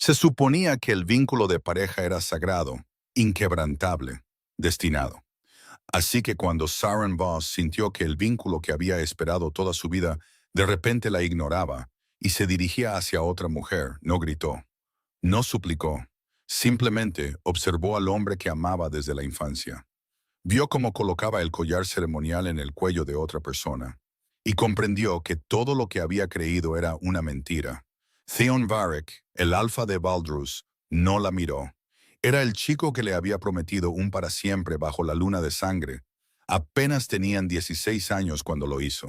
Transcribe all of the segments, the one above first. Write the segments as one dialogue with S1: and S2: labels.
S1: Se suponía que el vínculo de pareja era sagrado, inquebrantable, destinado. Así que cuando Siren Voss sintió que el vínculo que había esperado toda su vida de repente la ignoraba y se dirigía hacia otra mujer, no gritó, no suplicó, simplemente observó al hombre que amaba desde la infancia. Vio cómo colocaba el collar ceremonial en el cuello de otra persona y comprendió que todo lo que había creído era una mentira. Theon Varric, el alfa de Valdrus, no la miró. Era el chico que le había prometido un para siempre bajo la luna de sangre. Apenas tenían 16 años cuando lo hizo.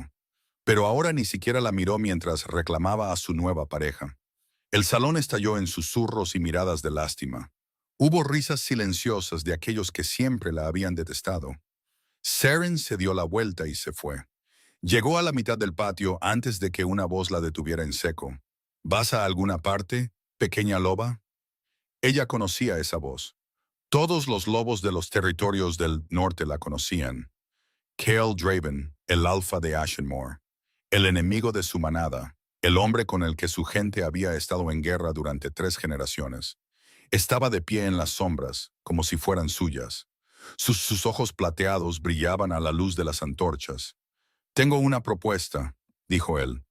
S1: Pero ahora ni siquiera la miró mientras reclamaba a su nueva pareja. El salón estalló en susurros y miradas de lástima. Hubo risas silenciosas de aquellos que siempre la habían detestado. Saren se dio la vuelta y se fue. Llegó a la mitad del patio antes de que una voz la detuviera en seco. ¿Vas a alguna parte, pequeña loba? Ella conocía esa voz. Todos los lobos de los territorios del norte la conocían. Cale Draven, el alfa de Ashenmore, el enemigo de su manada, el hombre con el que su gente había estado en guerra durante 3 generaciones. Estaba de pie en las sombras, como si fueran suyas. Sus ojos plateados brillaban a la luz de las antorchas. Tengo una propuesta, dijo él.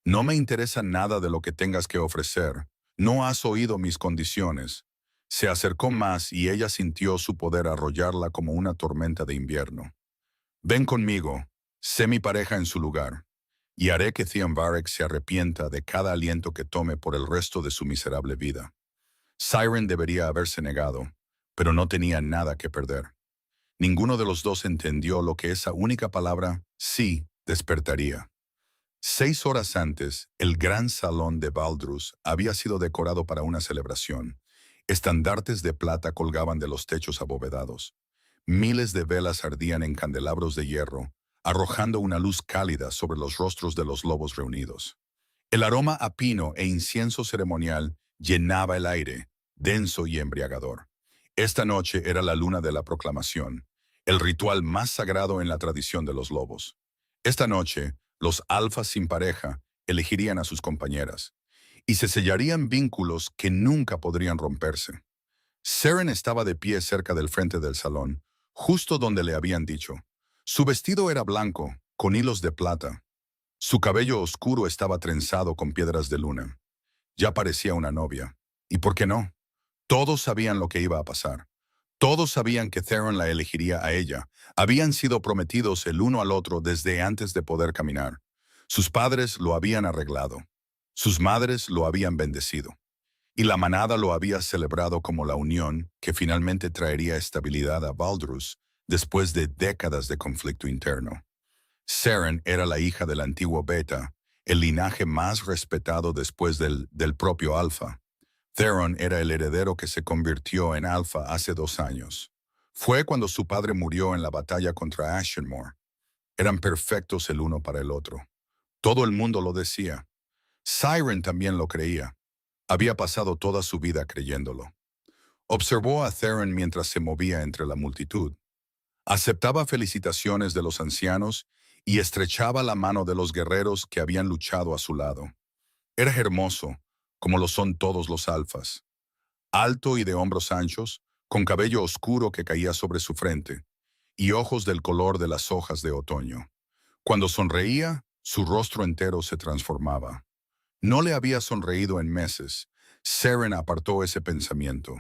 S1: No me interesa nada de lo que tengas que ofrecer. No has oído mis condiciones. Se acercó más y ella sintió su poder arrollarla como una tormenta de invierno. Ven conmigo, sé mi pareja en su lugar, y haré que Theon Varric se arrepienta de cada aliento que tome por el resto de su miserable vida. Siren debería haberse negado, pero no tenía nada que perder. Ninguno de los dos entendió lo que esa única palabra, sí, despertaría. 6 horas antes, el gran salón de Valdrus había sido decorado para una celebración. Estandartes de plata colgaban de los techos abovedados. Miles de velas ardían en candelabros de hierro, arrojando una luz cálida sobre los rostros de los lobos reunidos. El aroma a pino e incienso ceremonial llenaba el aire, denso y embriagador. Esta noche era la luna de la proclamación, el ritual más sagrado en la tradición de los lobos. Esta noche, los alfas sin pareja elegirían a sus compañeras, y se sellarían vínculos que nunca podrían romperse. Saren estaba de pie cerca del frente del salón, justo donde le habían dicho. Su vestido era blanco, con hilos de plata. Su cabello oscuro estaba trenzado con piedras de luna. Ya parecía una novia. ¿Y por qué no? Todos sabían lo que iba a pasar. Todos sabían que Theron la elegiría a ella. Habían sido prometidos el uno al otro desde antes de poder caminar. Sus padres lo habían arreglado. Sus madres lo habían bendecido. Y la manada lo había celebrado como la unión que finalmente traería estabilidad a Valdrus después de décadas de conflicto interno. Saren era la hija del antiguo Beta, el linaje más respetado después del propio Alfa. Theron era el heredero que se convirtió en Alfa hace 2 años. Fue cuando su padre murió en la batalla contra Ashenmore. Eran perfectos el uno para el otro. Todo el mundo lo decía. Siren también lo creía. Había pasado toda su vida creyéndolo. Observó a Theron mientras se movía entre la multitud. Aceptaba felicitaciones de los ancianos y estrechaba la mano de los guerreros que habían luchado a su lado. Era hermoso, como lo son todos los alfas. Alto y de hombros anchos, con cabello oscuro que caía sobre su frente, y ojos del color de las hojas de otoño. Cuando sonreía, su rostro entero se transformaba. No le había sonreído en meses. Saren apartó ese pensamiento.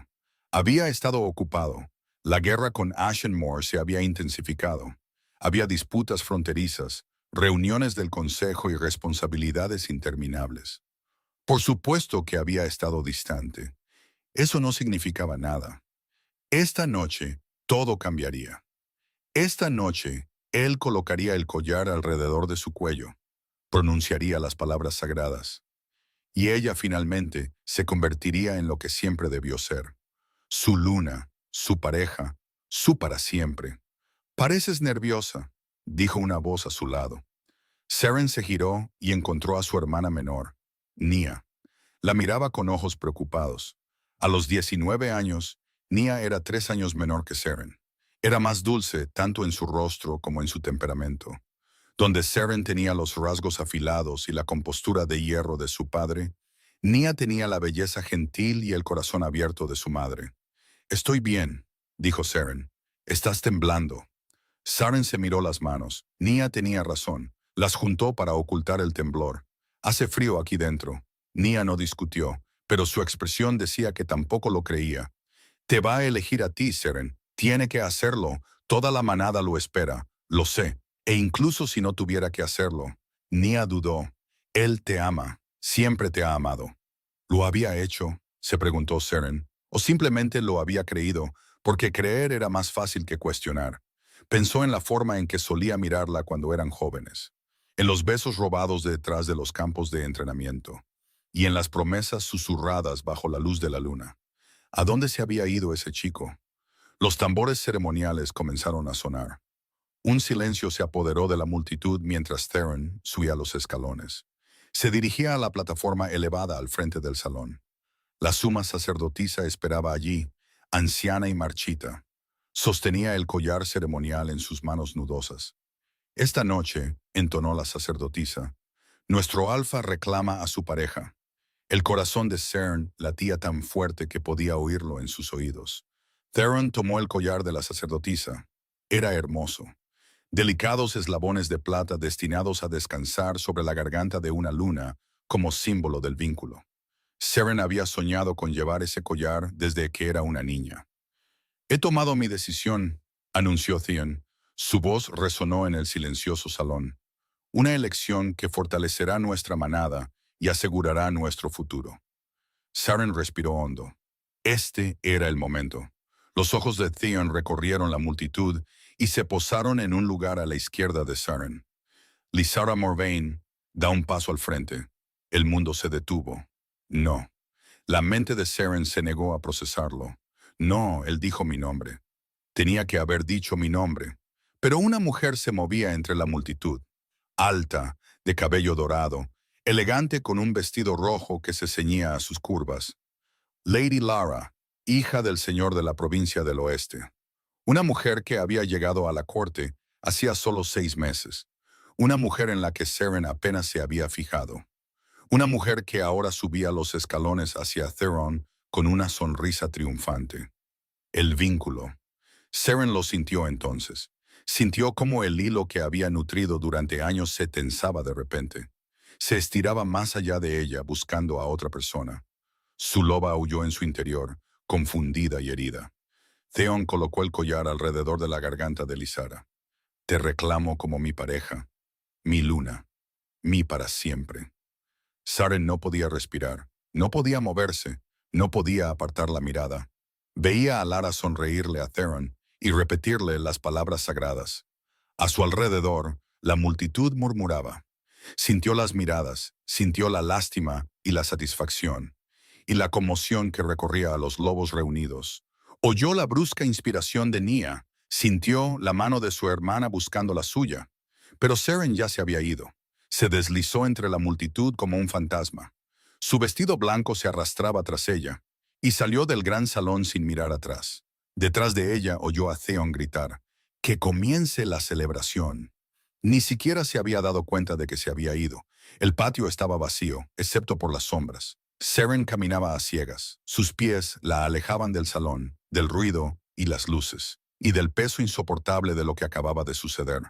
S1: Había estado ocupado. La guerra con Ashenmore se había intensificado. Había disputas fronterizas, reuniones del consejo y responsabilidades interminables. Por supuesto que había estado distante. Eso no significaba nada. Esta noche, todo cambiaría. Esta noche, él colocaría el collar alrededor de su cuello, pronunciaría las palabras sagradas, y ella finalmente se convertiría en lo que siempre debió ser. Su luna, su pareja, su para siempre. «Pareces nerviosa», dijo una voz a su lado. Saren se giró y encontró a su hermana menor, Nia. La miraba con ojos preocupados. A los 19 años, Nia era 3 años menor que Saren. Era más dulce tanto en su rostro como en su temperamento. Donde Saren tenía los rasgos afilados y la compostura de hierro de su padre, Nia tenía la belleza gentil y el corazón abierto de su madre. «Estoy bien», dijo Saren. «Estás temblando». Saren se miró las manos. Nia tenía razón. Las juntó para ocultar el temblor. «Hace frío aquí dentro». Nia no discutió, pero su expresión decía que tampoco lo creía. «Te va a elegir a ti, Saren. Tiene que hacerlo. Toda la manada lo espera. Lo sé. E incluso si no tuviera que hacerlo». Nia dudó. «Él te ama. Siempre te ha amado». ¿Lo había hecho?, se preguntó Saren. ¿O simplemente lo había creído, porque creer era más fácil que cuestionar? Pensó en la forma en que solía mirarla cuando eran jóvenes, en los besos robados detrás de los campos de entrenamiento, y en las promesas susurradas bajo la luz de la luna. ¿A dónde se había ido ese chico? Los tambores ceremoniales comenzaron a sonar. Un silencio se apoderó de la multitud mientras Theron subía los escalones. Se dirigía a la plataforma elevada al frente del salón. La suma sacerdotisa esperaba allí, anciana y marchita. Sostenía el collar ceremonial en sus manos nudosas. «Esta noche», entonó la sacerdotisa, «nuestro alfa reclama a su pareja». El corazón de Cern latía tan fuerte que podía oírlo en sus oídos. Theron tomó el collar de la sacerdotisa. Era hermoso. Delicados eslabones de plata destinados a descansar sobre la garganta de una luna como símbolo del vínculo. Saren había soñado con llevar ese collar desde que era una niña. «He tomado mi decisión», anunció Theon. Su voz resonó en el silencioso salón. «Una elección que fortalecerá nuestra manada y asegurará nuestro futuro». Saren respiró hondo. Este era el momento. Los ojos de Theon recorrieron la multitud y se posaron en un lugar a la izquierda de Saren. Lysara Morvayn da un paso al frente. El mundo se detuvo. No. La mente de Saren se negó a procesarlo. No, él dijo mi nombre. Tenía que haber dicho mi nombre. Pero una mujer se movía entre la multitud. Alta, de cabello dorado, elegante con un vestido rojo que se ceñía a sus curvas. Lady Lara, hija del señor de la provincia del oeste. Una mujer que había llegado a la corte hacía solo 6 meses. Una mujer en la que Saren apenas se había fijado. Una mujer que ahora subía los escalones hacia Theron con una sonrisa triunfante. El vínculo. Saren lo sintió entonces. Sintió cómo el hilo que había nutrido durante años se tensaba de repente. Se estiraba más allá de ella buscando a otra persona. Su loba aulló en su interior, confundida y herida. Theon colocó el collar alrededor de la garganta de Lysara. «Te reclamo como mi pareja, mi luna, mi para siempre». Saren no podía respirar, no podía moverse, no podía apartar la mirada. Veía a Lara sonreírle a Theron y repetirle las palabras sagradas. A su alrededor, la multitud murmuraba. Sintió las miradas, sintió la lástima y la satisfacción, y la conmoción que recorría a los lobos reunidos. Oyó la brusca inspiración de Nia, sintió la mano de su hermana buscando la suya. Pero Saren ya se había ido. Se deslizó entre la multitud como un fantasma. Su vestido blanco se arrastraba tras ella, y salió del gran salón sin mirar atrás. Detrás de ella oyó a Theon gritar, «¡Que comience la celebración!». Ni siquiera se había dado cuenta de que se había ido. El patio estaba vacío, excepto por las sombras. Saren caminaba a ciegas. Sus pies la alejaban del salón, del ruido y las luces, y del peso insoportable de lo que acababa de suceder.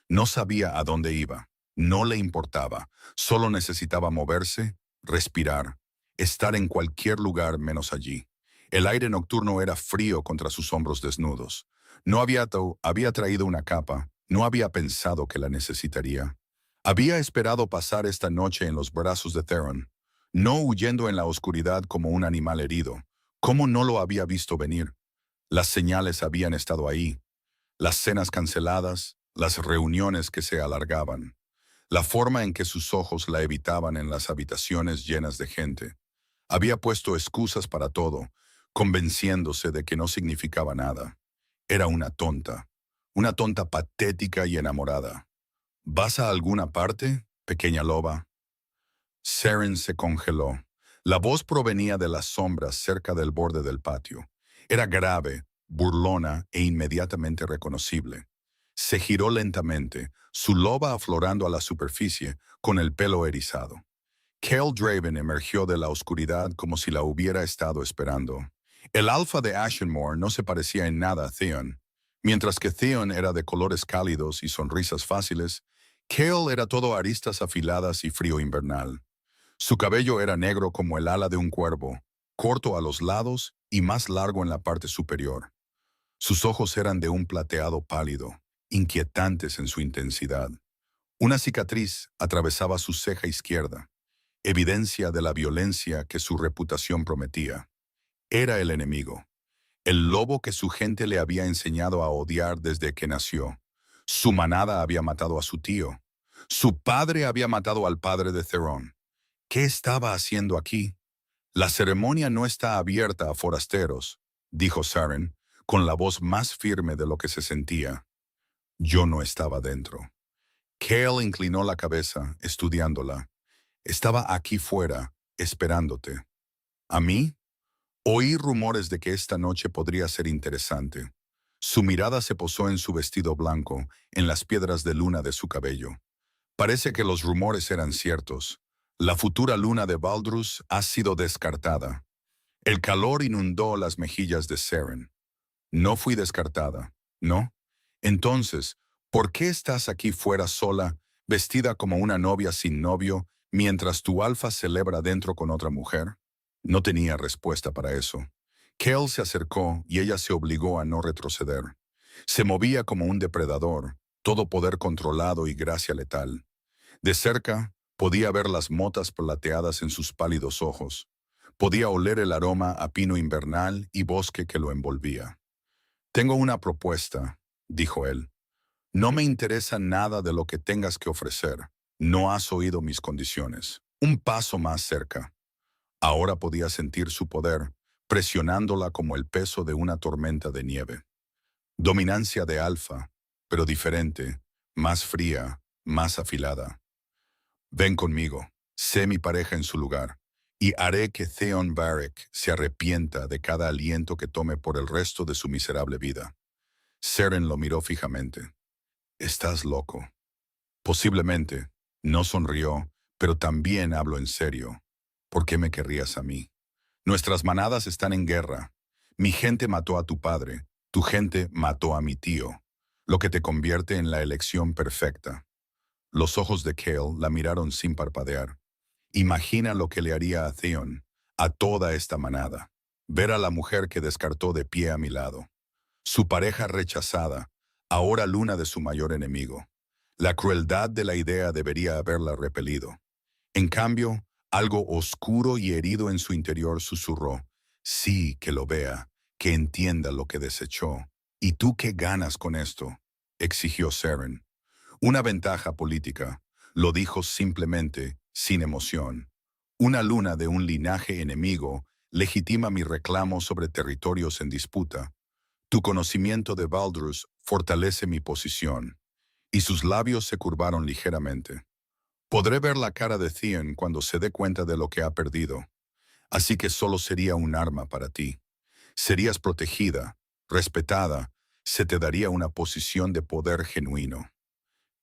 S1: No sabía a dónde iba. No le importaba. Solo necesitaba moverse, respirar, estar en cualquier lugar menos allí. El aire nocturno era frío contra sus hombros desnudos. No había traído una capa, no había pensado que la necesitaría. Había esperado pasar esta noche en los brazos de Theron, no huyendo en la oscuridad como un animal herido. ¿Cómo no lo había visto venir? Las señales habían estado ahí. Las cenas canceladas, las reuniones que se alargaban. La forma en que sus ojos la evitaban en las habitaciones llenas de gente. Había puesto excusas para todo, convenciéndose de que no significaba nada. Era una tonta patética y enamorada. ¿Vas a alguna parte, pequeña loba? Saren se congeló. La voz provenía de las sombras cerca del borde del patio. Era grave, burlona e inmediatamente reconocible. Se giró lentamente, su loba aflorando a la superficie, con el pelo erizado. Cale Draven emergió de la oscuridad como si la hubiera estado esperando. El alfa de Ashenmore no se parecía en nada a Theon. Mientras que Theon era de colores cálidos y sonrisas fáciles, Cale era todo aristas afiladas y frío invernal. Su cabello era negro como el ala de un cuervo, corto a los lados y más largo en la parte superior. Sus ojos eran de un plateado pálido, inquietantes en su intensidad. Una cicatriz atravesaba su ceja izquierda, evidencia de la violencia que su reputación prometía. Era el enemigo, el lobo que su gente le había enseñado a odiar desde que nació. Su manada había matado a su tío. Su padre había matado al padre de Theron. ¿Qué estaba haciendo aquí? La ceremonia no está abierta a forasteros, dijo Saren, con la voz más firme de lo que se sentía. Yo no estaba dentro. Cale inclinó la cabeza, estudiándola. Estaba aquí fuera, esperándote. ¿A mí? Oí rumores de que esta noche podría ser interesante. Su mirada se posó en su vestido blanco, en las piedras de luna de su cabello. Parece que los rumores eran ciertos. La futura luna de Valdrus ha sido descartada. El calor inundó las mejillas de Seren. No fui descartada, ¿no? Entonces, ¿por qué estás aquí fuera sola, vestida como una novia sin novio, mientras tu alfa celebra dentro con otra mujer? No tenía respuesta para eso. Cale se acercó y ella se obligó a no retroceder. Se movía como un depredador, todo poder controlado y gracia letal. De cerca, podía ver las motas plateadas en sus pálidos ojos. Podía oler el aroma a pino invernal y bosque que lo envolvía. Tengo una propuesta, dijo él. No me interesa nada de lo que tengas que ofrecer. No has oído mis condiciones. Un paso más cerca. Ahora podía sentir su poder, presionándola como el peso de una tormenta de nieve. Dominancia de alfa, pero diferente, más fría, más afilada. Ven conmigo, sé mi pareja en su lugar, y haré que Theon Varric se arrepienta de cada aliento que tome por el resto de su miserable vida. Seren lo miró fijamente. Estás loco. Posiblemente. No sonrió, pero también hablo en serio. ¿Por qué me querrías a mí? Nuestras manadas están en guerra. Mi gente mató a tu padre. Tu gente mató a mi tío. Lo que te convierte en la elección perfecta. Los ojos de Cale la miraron sin parpadear. Imagina lo que le haría a Theon, a toda esta manada. Ver a la mujer que descartó de pie a mi lado. Su pareja rechazada, ahora luna de su mayor enemigo. La crueldad de la idea debería haberla repelido. En cambio, algo oscuro y herido en su interior susurró. Sí, que lo vea, que entienda lo que desechó. ¿Y tú qué ganas con esto?, exigió Seren. Una ventaja política, lo dijo simplemente, sin emoción. Una luna de un linaje enemigo legitima mi reclamo sobre territorios en disputa. Tu conocimiento de Valdrus fortalece mi posición. Y sus labios se curvaron ligeramente. Podré ver la cara de Theon cuando se dé cuenta de lo que ha perdido. Así que solo sería un arma para ti. Serías protegida, respetada, se te daría una posición de poder genuino.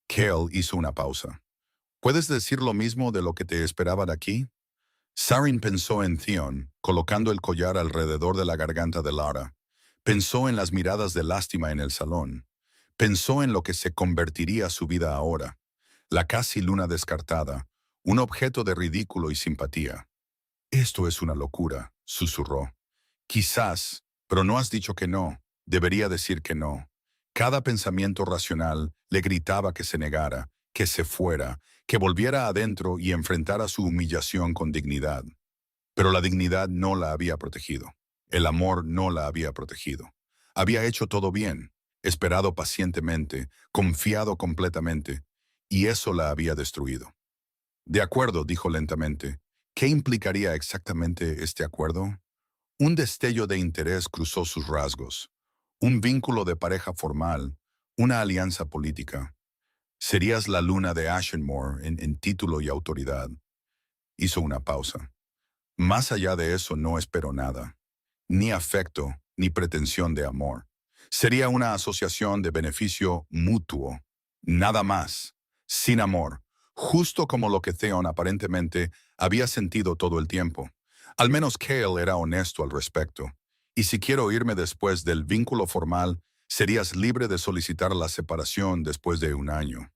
S1: Cale hizo una pausa. ¿Puedes decir lo mismo de lo que te esperaba de aquí? Sarin pensó en Theon, colocando el collar alrededor de la garganta de Lara. Pensó en las miradas de lástima en el salón. Pensó en lo que se convertiría su vida ahora. La casi luna descartada, un objeto de ridículo y simpatía. Esto es una locura, susurró. Quizás, pero no has dicho que no. Debería decir que no. Cada pensamiento racional le gritaba que se negara, que se fuera, que volviera adentro y enfrentara su humillación con dignidad. Pero la dignidad no la había protegido. El amor no la había protegido. Había hecho todo bien, esperado pacientemente, confiado completamente, y eso la había destruido. De acuerdo, dijo lentamente. ¿Qué implicaría exactamente este acuerdo? Un destello de interés cruzó sus rasgos. Un vínculo de pareja formal, una alianza política. Serías la luna de Ashenmore en título y autoridad. Hizo una pausa. Más allá de eso no espero nada. Ni afecto, ni pretensión de amor. Sería una asociación de beneficio mutuo. Nada más. Sin amor. justo como lo que Theon aparentemente había sentido todo el tiempo. Al menos Cale era honesto al respecto. Y si quiero irme después del vínculo formal, serías libre de solicitar la separación después de 1 año.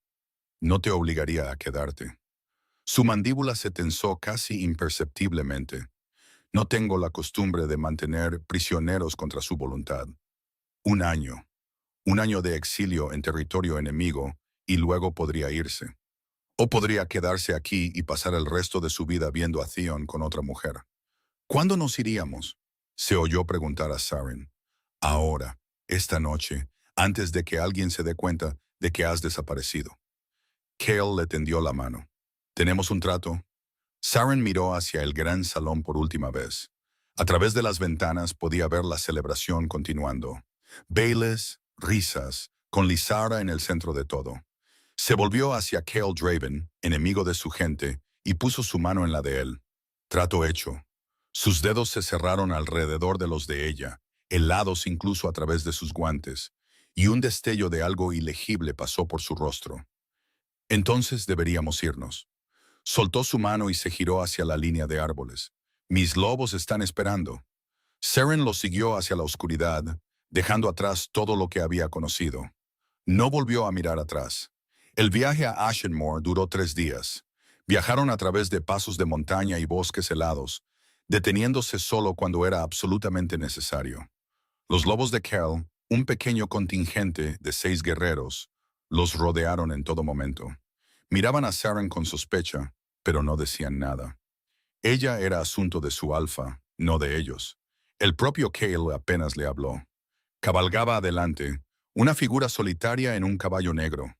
S1: No te obligaría a quedarte. Su mandíbula se tensó casi imperceptiblemente. No tengo la costumbre de mantener prisioneros contra su voluntad. 1 año. 1 año de exilio en territorio enemigo y luego podría irse. O podría quedarse aquí y pasar el resto de su vida viendo a Theon con otra mujer. ¿Cuándo nos iríamos? Se oyó preguntar a Saren. Ahora, esta noche, antes de que alguien se dé cuenta de que has desaparecido. Cale le tendió la mano. ¿Tenemos un trato? Saren miró hacia el gran salón por última vez. A través de las ventanas podía ver la celebración continuando. Bailes, risas, con Lysara en el centro de todo. Se volvió hacia Cale Draven, enemigo de su gente, y puso su mano en la de él. Trato hecho. Sus dedos se cerraron alrededor de los de ella, helados incluso a través de sus guantes, y un destello de algo ilegible pasó por su rostro. Entonces deberíamos irnos. Soltó su mano y se giró hacia la línea de árboles. Mis lobos están esperando. Seren lo siguió hacia la oscuridad, dejando atrás todo lo que había conocido. No volvió a mirar atrás. El viaje a Ashenmoor duró 3 días. Viajaron a través de pasos de montaña y bosques helados, deteniéndose solo cuando era absolutamente necesario. Los lobos de Kel, un pequeño contingente de 6 guerreros, los rodearon en todo momento. Miraban a Saren con sospecha, pero no decían nada. Ella era asunto de su alfa, no de ellos. El propio Cale apenas le habló. Cabalgaba adelante, una figura solitaria en un caballo negro.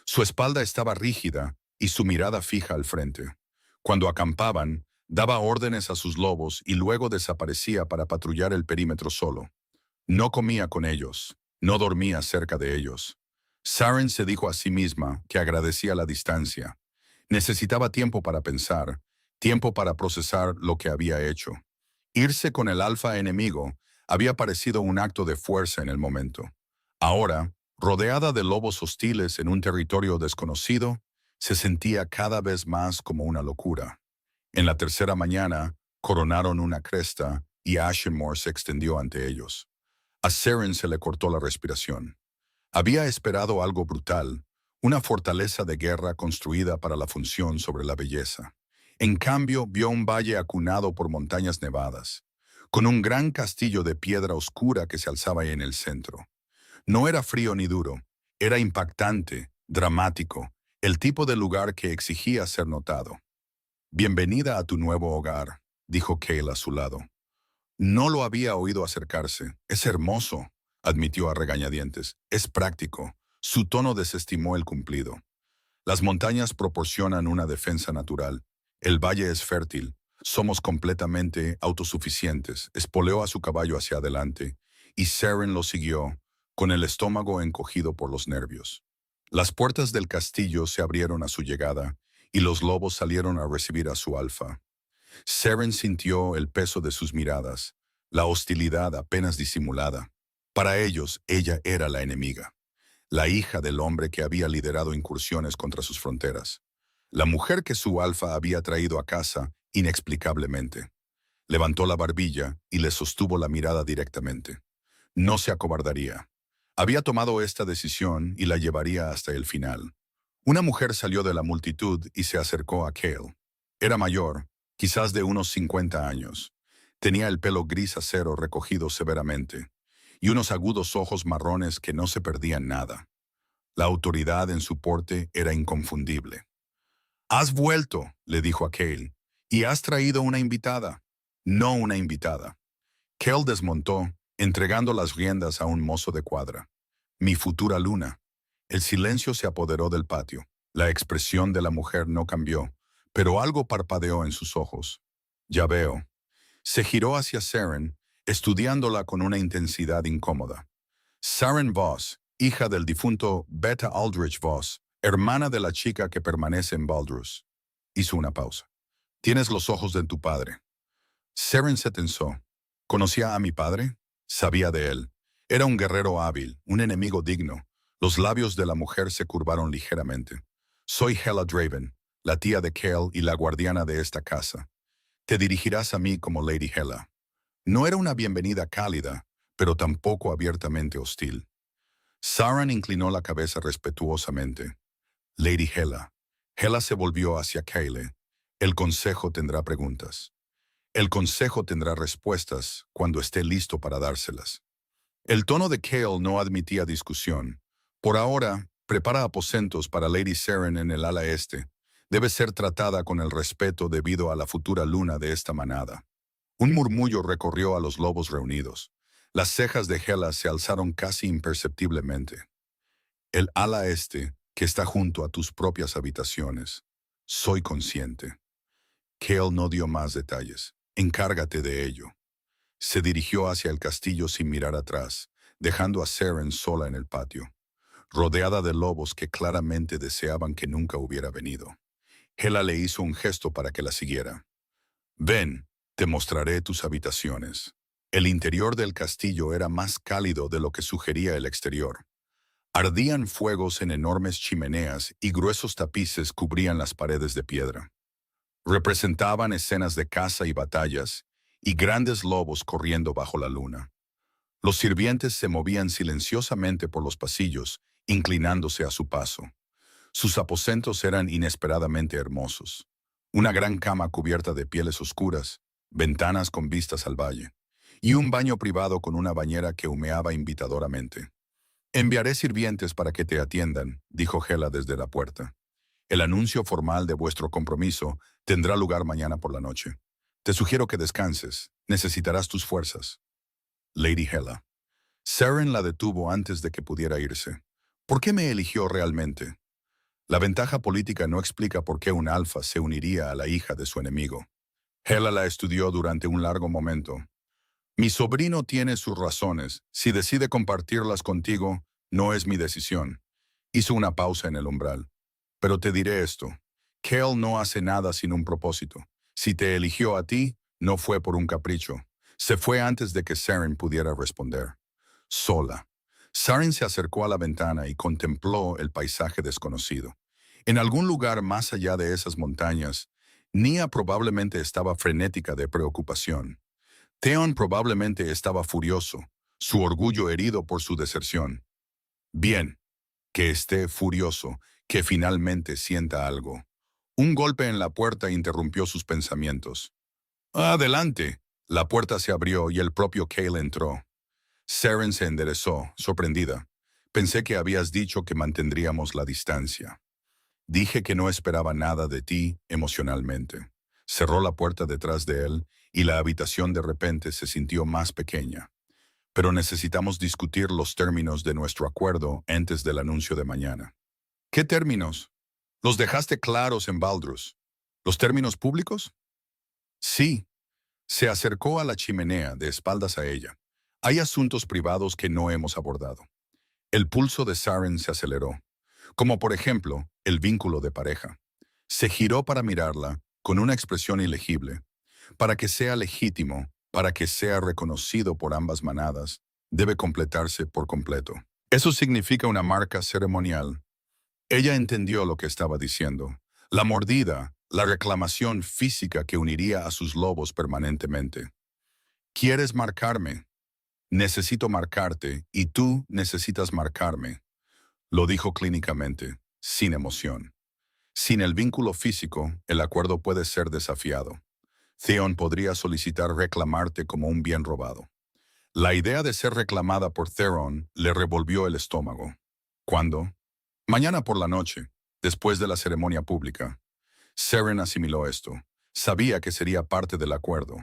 S1: Su espalda estaba rígida y su mirada fija al frente. Cuando acampaban, daba órdenes a sus lobos y luego desaparecía para patrullar el perímetro solo. No comía con ellos, no dormía cerca de ellos. Saren se dijo a sí misma que agradecía la distancia. Necesitaba tiempo para pensar, tiempo para procesar lo que había hecho. Irse con el alfa enemigo había parecido un acto de fuerza en el momento. Ahora, rodeada de lobos hostiles en un territorio desconocido, se sentía cada vez más como una locura. En la tercera mañana, coronaron una cresta y Ashenmoor se extendió ante ellos. A Seren se le cortó la respiración. Había esperado algo brutal, una fortaleza de guerra construida para la función sobre la belleza. En cambio, vio un valle acunado por montañas nevadas, con un gran castillo de piedra oscura que se alzaba en el centro. No era frío ni duro, era impactante, dramático, el tipo de lugar que exigía ser notado. «Bienvenida a tu nuevo hogar», dijo Cale a su lado. No lo había oído acercarse. «Es hermoso», admitió a regañadientes. «Es práctico». Su tono desestimó el cumplido. «Las montañas proporcionan una defensa natural. El valle es fértil. Somos completamente autosuficientes». Espoleó a su caballo hacia adelante, y Seren lo siguió, con el estómago encogido por los nervios. Las puertas del castillo se abrieron a su llegada, y los lobos salieron a recibir a su alfa. Seren sintió el peso de sus miradas, la hostilidad apenas disimulada. Para ellos, ella era la enemiga, la hija del hombre que había liderado incursiones contra sus fronteras, la mujer que su alfa había traído a casa inexplicablemente. Levantó la barbilla y le sostuvo la mirada directamente. No se acobardaría. Había tomado esta decisión y la llevaría hasta el final. Una mujer salió de la multitud y se acercó a Cale. Era mayor, quizás de unos 50 años. Tenía el pelo gris acero recogido severamente y unos agudos ojos marrones que no se perdían nada. La autoridad en su porte era inconfundible. «Has vuelto», le dijo a Cale, «y has traído una invitada». «No una invitada». Cale desmontó, entregando las riendas a un mozo de cuadra. «Mi futura luna». El silencio se apoderó del patio. La expresión de la mujer no cambió, pero algo parpadeó en sus ojos. «Ya veo». Se giró hacia Saren, estudiándola con una intensidad incómoda. Saren Voss, hija del difunto Beta Aldrich Voss, hermana de la chica que permanece en Baldrus. Hizo una pausa. «Tienes los ojos de tu padre». Saren se tensó. ¿Conocía a mi padre? Sabía de él. Era un guerrero hábil, un enemigo digno. Los labios de la mujer se curvaron ligeramente. «Soy Hela Draven. la tía de Cale y la guardiana de esta casa. Te dirigirás a mí como Lady Hela. No era una bienvenida cálida, pero tampoco abiertamente hostil. Saran inclinó la cabeza respetuosamente. Lady Hela. Hela se volvió hacia Kyle. El consejo tendrá preguntas. El consejo tendrá respuestas cuando esté listo para dárselas. El tono de Cale no admitía discusión. Por ahora, prepara aposentos para Lady Saren en el ala este. Debe ser tratada con el respeto debido a la futura luna de esta manada. Un murmullo recorrió a los lobos reunidos. Las cejas de Hela se alzaron casi imperceptiblemente. El ala este, que está junto a tus propias habitaciones. Soy consciente. Cale no dio más detalles. Encárgate de ello. Se dirigió hacia el castillo sin mirar atrás, dejando a Saren sola en el patio, rodeada de lobos que claramente deseaban que nunca hubiera venido. Hela le hizo un gesto para que la siguiera. Ven, te mostraré tus habitaciones. El interior del castillo era más cálido de lo que sugería el exterior. Ardían fuegos en enormes chimeneas y gruesos tapices cubrían las paredes de piedra. Representaban escenas de caza y batallas, y grandes lobos corriendo bajo la luna. Los sirvientes se movían silenciosamente por los pasillos, inclinándose a su paso. Sus aposentos eran inesperadamente hermosos. Una gran cama cubierta de pieles oscuras, ventanas con vistas al valle, y un baño privado con una bañera que humeaba invitadoramente. Enviaré sirvientes para que te atiendan, dijo Hela desde la puerta. El anuncio formal de vuestro compromiso tendrá lugar mañana por la noche. Te sugiero que descanses. Necesitarás tus fuerzas. Lady Hela. Saren la detuvo antes de que pudiera irse. ¿Por qué me eligió realmente? La ventaja política no explica por qué un alfa se uniría a la hija de su enemigo. Hela la estudió durante un largo momento. Mi sobrino tiene sus razones. Si decide compartirlas contigo, no es mi decisión. Hizo una pausa en el umbral. Pero te diré esto. Cale no hace nada sin un propósito. Si te eligió a ti, no fue por un capricho. Se fue antes de que Saren pudiera responder. Sola. Saren se acercó a la ventana y contempló el paisaje desconocido. En algún lugar más allá de esas montañas, Nia probablemente estaba frenética de preocupación. Theon probablemente estaba furioso, su orgullo herido por su deserción. Bien, que esté furioso, que finalmente sienta algo. Un golpe en la puerta interrumpió sus pensamientos. «Adelante». La puerta se abrió y el propio Cale entró. Saren se enderezó, sorprendida. «Pensé que habías dicho que mantendríamos la distancia». «Dije que no esperaba nada de ti emocionalmente». Cerró la puerta detrás de él y la habitación de repente se sintió más pequeña. «Pero necesitamos discutir los términos de nuestro acuerdo antes del anuncio de mañana». «¿Qué términos?» «Los dejaste claros en Baldrus». «¿Los términos públicos?» «Sí». Se acercó a la chimenea, de espaldas a ella. «Hay asuntos privados que no hemos abordado». El pulso de Saren se aceleró, como por ejemplo, el vínculo de pareja. Se giró para mirarla, con una expresión ilegible. Para que sea legítimo, para que sea reconocido por ambas manadas, debe completarse por completo. Eso significa una marca ceremonial. Ella entendió lo que estaba diciendo. La mordida, la reclamación física que uniría a sus lobos permanentemente. «¿Quieres marcarme?» «Necesito marcarte y tú necesitas marcarme», lo dijo clínicamente, sin emoción. Sin el vínculo físico, el acuerdo puede ser desafiado. Theon podría solicitar reclamarte como un bien robado. La idea de ser reclamada por Theron le revolvió el estómago. ¿Cuándo? Mañana por la noche, después de la ceremonia pública. Saren asimiló esto. Sabía que sería parte del acuerdo.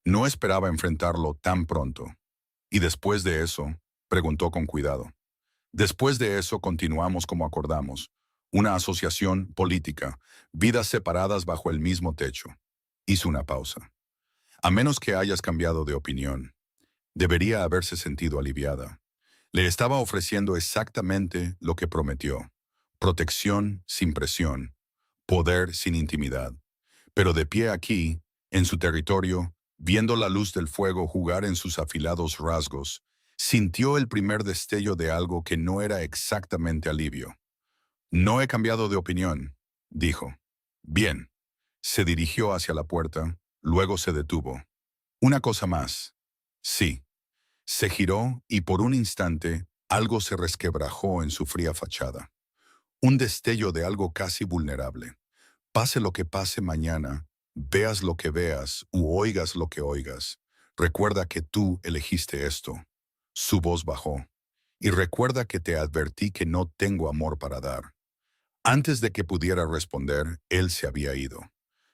S1: No esperaba enfrentarlo tan pronto. ¿Y después de eso? Preguntó con cuidado. Después de eso continuamos como acordamos. Una asociación política, vidas separadas bajo el mismo techo. Hizo una pausa. A menos que hayas cambiado de opinión. Debería haberse sentido aliviada. Le estaba ofreciendo exactamente lo que prometió. Protección sin presión. Poder sin intimidad. Pero de pie aquí, en su territorio, viendo la luz del fuego jugar en sus afilados rasgos, sintió el primer destello de algo que no era exactamente alivio. «No he cambiado de opinión», dijo. Bien. Se dirigió hacia la puerta, luego se detuvo. Una cosa más. Sí. Se giró y por un instante algo se resquebrajó en su fría fachada. Un destello de algo casi vulnerable. Pase lo que pase mañana, veas lo que veas u oigas lo que oigas, recuerda que tú elegiste esto. Su voz bajó. Y recuerda que te advertí que no tengo amor para dar. Antes de que pudiera responder, él se había ido.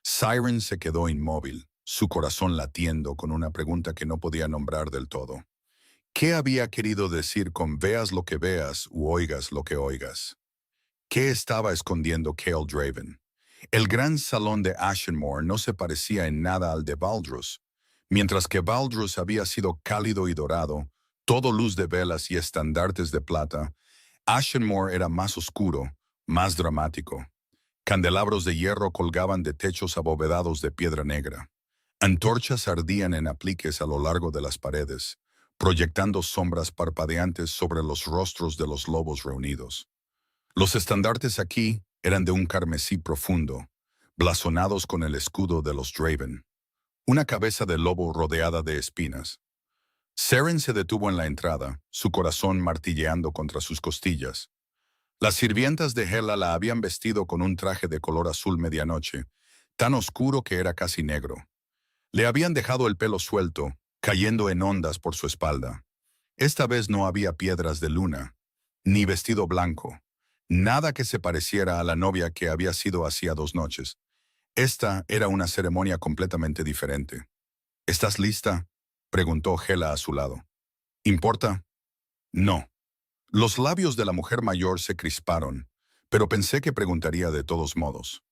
S1: Siren se quedó inmóvil, su corazón latiendo con una pregunta que no podía nombrar del todo. ¿Qué había querido decir con veas lo que veas u oigas lo que oigas? ¿Qué estaba escondiendo Cale Draven? El gran salón de Ashenmore no se parecía en nada al de Valdrus. Mientras que Valdrus había sido cálido y dorado, todo luz de velas y estandartes de plata, Ashenmore era más oscuro, más dramático. Candelabros de hierro colgaban de techos abovedados de piedra negra. Antorchas ardían en apliques a lo largo de las paredes, proyectando sombras parpadeantes sobre los rostros de los lobos reunidos. Los estandartes aquí eran de un carmesí profundo, blasonados con el escudo de los Draven, una cabeza de lobo rodeada de espinas. Seren se detuvo en la entrada, su corazón martilleando contra sus costillas. Las sirvientas de Hela la habían vestido con un traje de color azul medianoche, tan oscuro que era casi negro. Le habían dejado el pelo suelto, cayendo en ondas por su espalda. Esta vez no había piedras de luna, ni vestido blanco, nada que se pareciera a la novia que había sido hacía 2 noches. Esta era una ceremonia completamente diferente. ¿Estás lista?, preguntó Hela a su lado. ¿Importa? No. Los labios de la mujer mayor se crisparon, pero pensé que preguntaría de todos modos.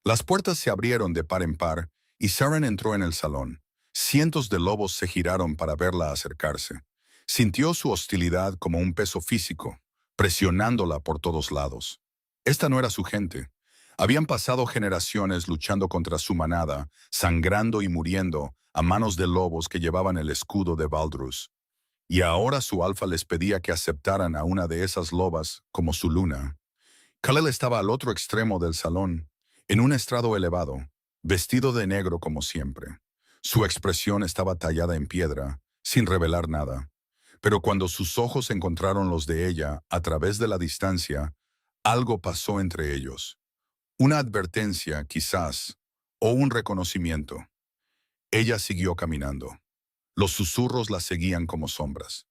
S1: Las puertas se abrieron de par en par y Saren entró en el salón. Cientos de lobos se giraron para verla acercarse. Sintió su hostilidad como un peso físico, presionándola por todos lados. Esta no era su gente. Habían pasado generaciones luchando contra su manada, sangrando y muriendo a manos de lobos que llevaban el escudo de Valdrus. Y ahora su alfa les pedía que aceptaran a una de esas lobas como su luna. Kal-El estaba al otro extremo del salón, en un estrado elevado, vestido de negro como siempre. Su expresión estaba tallada en piedra, sin revelar nada. Pero cuando sus ojos encontraron los de ella a través de la distancia, algo pasó entre ellos. Una advertencia, quizás, o un reconocimiento. Ella siguió caminando. Los susurros la seguían como sombras.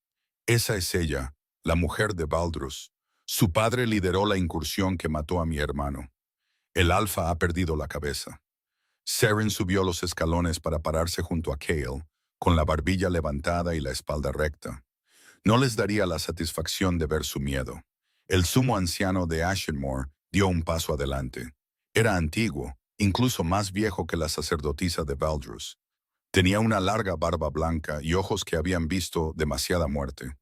S1: Esa es ella, la mujer de Valdrus. Su padre lideró la incursión que mató a mi hermano. El alfa ha perdido la cabeza. Seren subió los escalones para pararse junto a Cale, con la barbilla levantada y la espalda recta. No les daría la satisfacción de ver su miedo. El sumo anciano de Ashenmore dio un paso adelante. Era antiguo, incluso más viejo que la sacerdotisa de Valdrus. Tenía una larga barba blanca y ojos que habían visto demasiada muerte.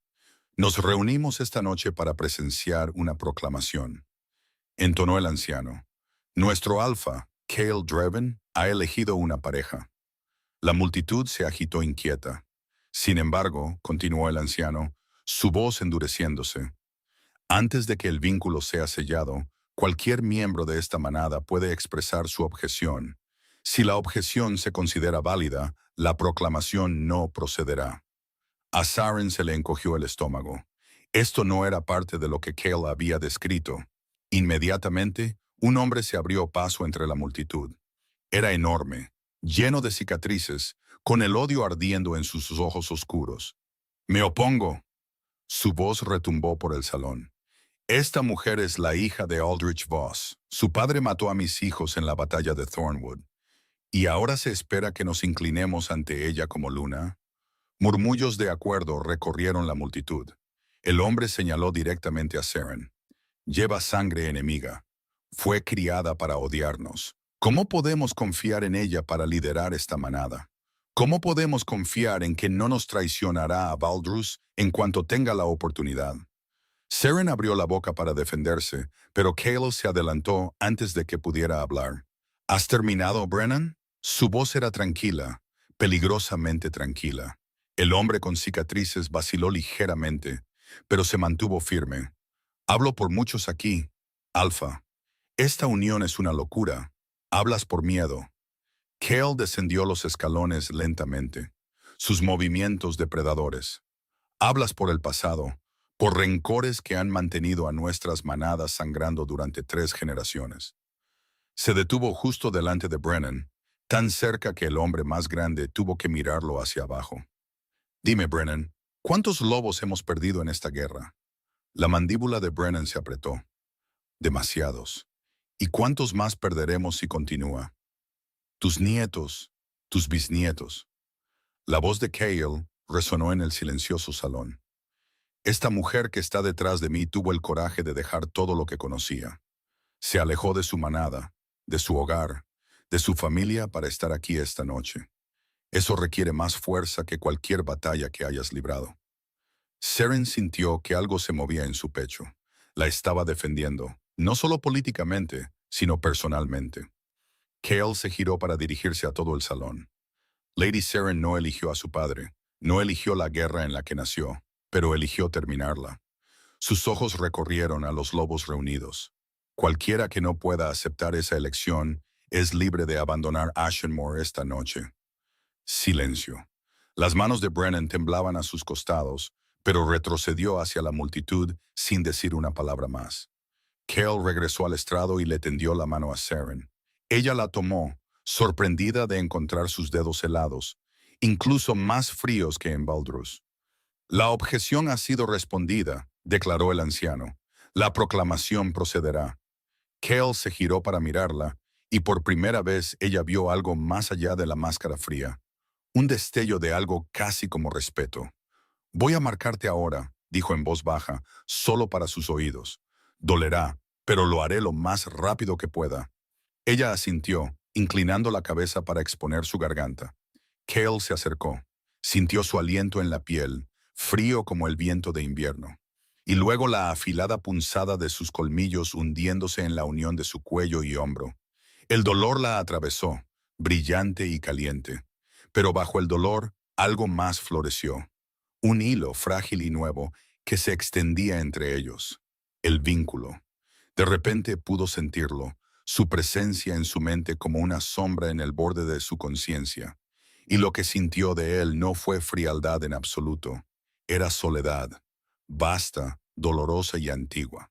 S1: Nos reunimos esta noche para presenciar una proclamación, entonó el anciano. Nuestro alfa, Cale Draven, ha elegido una pareja. La multitud se agitó inquieta. Sin embargo, continuó el anciano, su voz endureciéndose. Antes de que el vínculo sea sellado, cualquier miembro de esta manada puede expresar su objeción. Si la objeción se considera válida, la proclamación no procederá. A Saren se le encogió el estómago. Esto no era parte de lo que Cale había descrito. Inmediatamente, un hombre se abrió paso entre la multitud. Era enorme, lleno de cicatrices, con el odio ardiendo en sus ojos oscuros. «Me opongo». Su voz retumbó por el salón. «Esta mujer es la hija de Aldrich Voss. Su padre mató a mis hijos en la batalla de Thornwood. ¿Y ahora se espera que nos inclinemos ante ella como luna?» Murmullos de acuerdo recorrieron la multitud. El hombre señaló directamente a Seren. «Lleva sangre enemiga. Fue criada para odiarnos. ¿Cómo podemos confiar en ella para liderar esta manada? ¿Cómo podemos confiar en que no nos traicionará a Valdrus en cuanto tenga la oportunidad?» Seren abrió la boca para defenderse, pero Cale se adelantó antes de que pudiera hablar. «¿Has terminado, Brennan?» Su voz era tranquila, peligrosamente tranquila. El hombre con cicatrices vaciló ligeramente, pero se mantuvo firme. «Hablo por muchos aquí, Alfa. Esta unión es una locura. Hablas por miedo. Cale descendió los escalones lentamente, sus movimientos depredadores. Hablas por el pasado, por rencores que han mantenido a nuestras manadas sangrando durante 3 generaciones. Se detuvo justo delante de Brennan, tan cerca que el hombre más grande tuvo que mirarlo hacia abajo. Dime, Brennan, ¿cuántos lobos hemos perdido en esta guerra? La mandíbula de Brennan se apretó. Demasiados. ¿Y cuántos más perderemos si continúa? Tus nietos, tus bisnietos. La voz de Cale resonó en el silencioso salón. Esta mujer que está detrás de mí tuvo el coraje de dejar todo lo que conocía. Se alejó de su manada, de su hogar, de su familia para estar aquí esta noche. Eso requiere más fuerza que cualquier batalla que hayas librado. Seren sintió que algo se movía en su pecho. La estaba defendiendo, no solo políticamente, sino personalmente. Cale se giró para dirigirse a todo el salón. Lady Seren no eligió a su padre, no eligió la guerra en la que nació, pero eligió terminarla. Sus ojos recorrieron a los lobos reunidos. Cualquiera que no pueda aceptar esa elección es libre de abandonar Ashenmore esta noche. Silencio. Las manos de Brennan temblaban a sus costados, pero retrocedió hacia la multitud sin decir una palabra más. Cale regresó al estrado y le tendió la mano a Seren. Ella la tomó, sorprendida de encontrar sus dedos helados, incluso más fríos que en Baldrus. La objeción ha sido respondida, declaró el anciano. La proclamación procederá. Cale se giró para mirarla, y por primera vez ella vio algo más allá de la máscara fría. Un destello de algo casi como respeto. Voy a marcarte ahora, dijo en voz baja, solo para sus oídos. Dolerá, pero lo haré lo más rápido que pueda. Ella asintió, inclinando la cabeza para exponer su garganta. Cale se acercó. Sintió su aliento en la piel, frío como el viento de invierno. Y luego la afilada punzada de sus colmillos hundiéndose en la unión de su cuello y hombro. El dolor la atravesó, brillante y caliente. Pero bajo el dolor, algo más floreció. Un hilo frágil y nuevo que se extendía entre ellos. El vínculo. De repente pudo sentirlo, su presencia en su mente como una sombra en el borde de su conciencia. Y lo que sintió de él no fue frialdad en absoluto. Era soledad, vasta, dolorosa y antigua.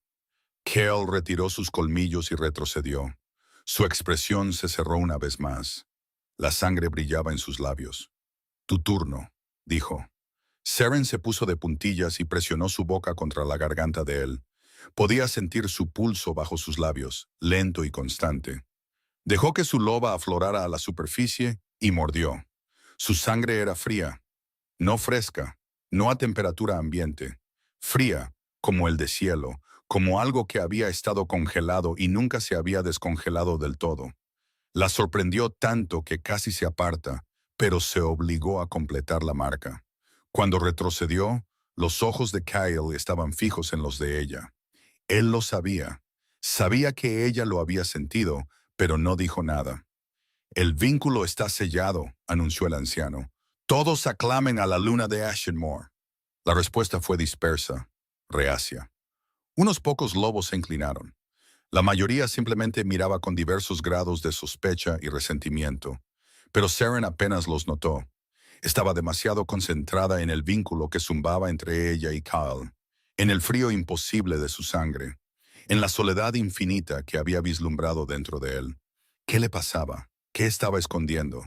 S1: Cale retiró sus colmillos y retrocedió. Su expresión se cerró una vez más. La sangre brillaba en sus labios. Tu turno, dijo. Seren se puso de puntillas y presionó su boca contra la garganta de él. Podía sentir su pulso bajo sus labios, lento y constante. Dejó que su loba aflorara a la superficie y mordió. Su sangre era fría, no fresca, no a temperatura ambiente. Fría, como el deshielo, como algo que había estado congelado y nunca se había descongelado del todo. La sorprendió tanto que casi se aparta, pero se obligó a completar la marca. Cuando retrocedió, los ojos de Kyle estaban fijos en los de ella. Él lo sabía. Sabía que ella lo había sentido, pero no dijo nada. El vínculo está sellado, anunció el anciano. Todos aclamen a la luna de Ashenmore. La respuesta fue dispersa, reacia. Unos pocos lobos se inclinaron. La mayoría simplemente miraba con diversos grados de sospecha y resentimiento. Pero Seren apenas los notó. Estaba demasiado concentrada en el vínculo que zumbaba entre ella y Kyle, en el frío imposible de su sangre, en la soledad infinita que había vislumbrado dentro de él. ¿Qué le pasaba? ¿Qué estaba escondiendo?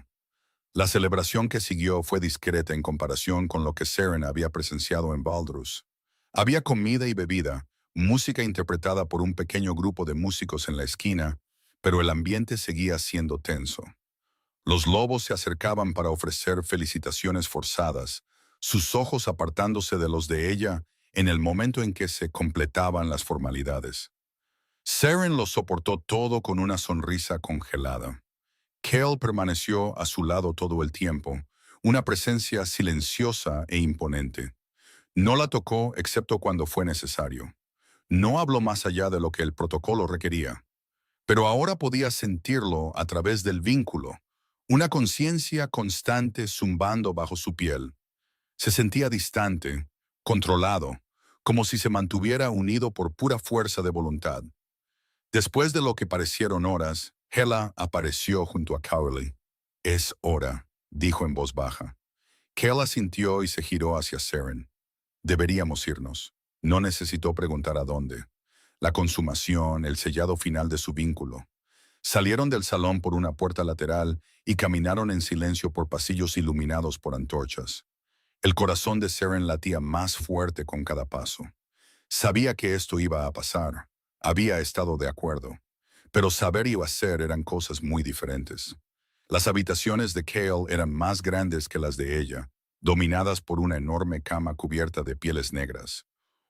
S1: La celebración que siguió fue discreta en comparación con lo que Seren había presenciado en Baldrus. Había comida y bebida, música interpretada por un pequeño grupo de músicos en la esquina, pero el ambiente seguía siendo tenso. Los lobos se acercaban para ofrecer felicitaciones forzadas, sus ojos apartándose de los de ella en el momento en que se completaban las formalidades. Seren lo soportó todo con una sonrisa congelada. Cale permaneció a su lado todo el tiempo, una presencia silenciosa e imponente. No la tocó excepto cuando fue necesario. No habló más allá de lo que el protocolo requería. Pero ahora podía sentirlo a través del vínculo, una conciencia constante zumbando bajo su piel. Se sentía distante, controlado, como si se mantuviera unido por pura fuerza de voluntad. Después de lo que parecieron horas, Hela apareció junto a Cowley. «Es hora», dijo en voz baja. Kayla sintió y se giró hacia Saren. «Deberíamos irnos». No necesitó preguntar a dónde. La consumación, el sellado final de su vínculo. Salieron del salón por una puerta lateral y caminaron en silencio por pasillos iluminados por antorchas. El corazón de Saren latía más fuerte con cada paso. Sabía que esto iba a pasar. Había estado de acuerdo. Pero saber y hacer eran cosas muy diferentes. Las habitaciones de Cale eran más grandes que las de ella, dominadas por una enorme cama cubierta de pieles negras.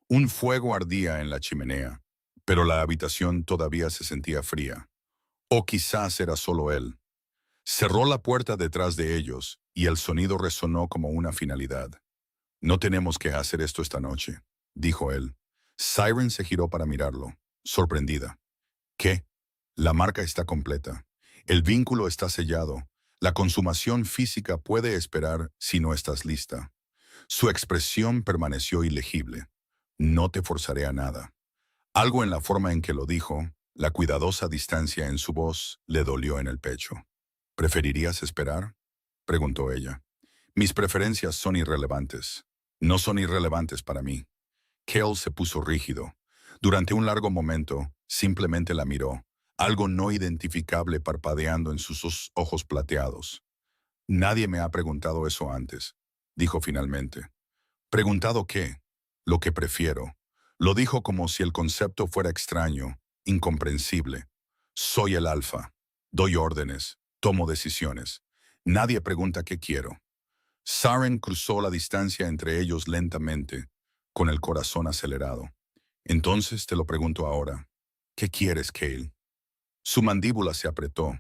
S1: Un fuego ardía en la chimenea, pero la habitación todavía se sentía fría. O quizás era solo él. Cerró la puerta detrás de ellos y el sonido resonó como una finalidad. «No tenemos que hacer esto esta noche», dijo él. Siren se giró para mirarlo, sorprendida. «¿Qué?» «La marca está completa. El vínculo está sellado. La consumación física puede esperar si no estás lista». Su expresión permaneció ilegible. «No te forzaré a nada». Algo en la forma en que lo dijo, la cuidadosa distancia en su voz, le dolió en el pecho. «¿Preferirías esperar?», preguntó ella. «Mis preferencias son irrelevantes. No son irrelevantes para mí». Cale se puso rígido. Durante un largo momento, simplemente la miró, algo no identificable parpadeando en sus ojos plateados. «Nadie me ha preguntado eso antes», dijo finalmente. «¿Preguntado qué?» «Lo que prefiero». Lo dijo como si el concepto fuera extraño, incomprensible. «Soy el alfa. Doy órdenes. Tomo decisiones. Nadie pregunta qué quiero». Saren cruzó la distancia entre ellos lentamente, con el corazón acelerado. «Entonces te lo pregunto ahora. ¿Qué quieres, Cale?» Su mandíbula se apretó.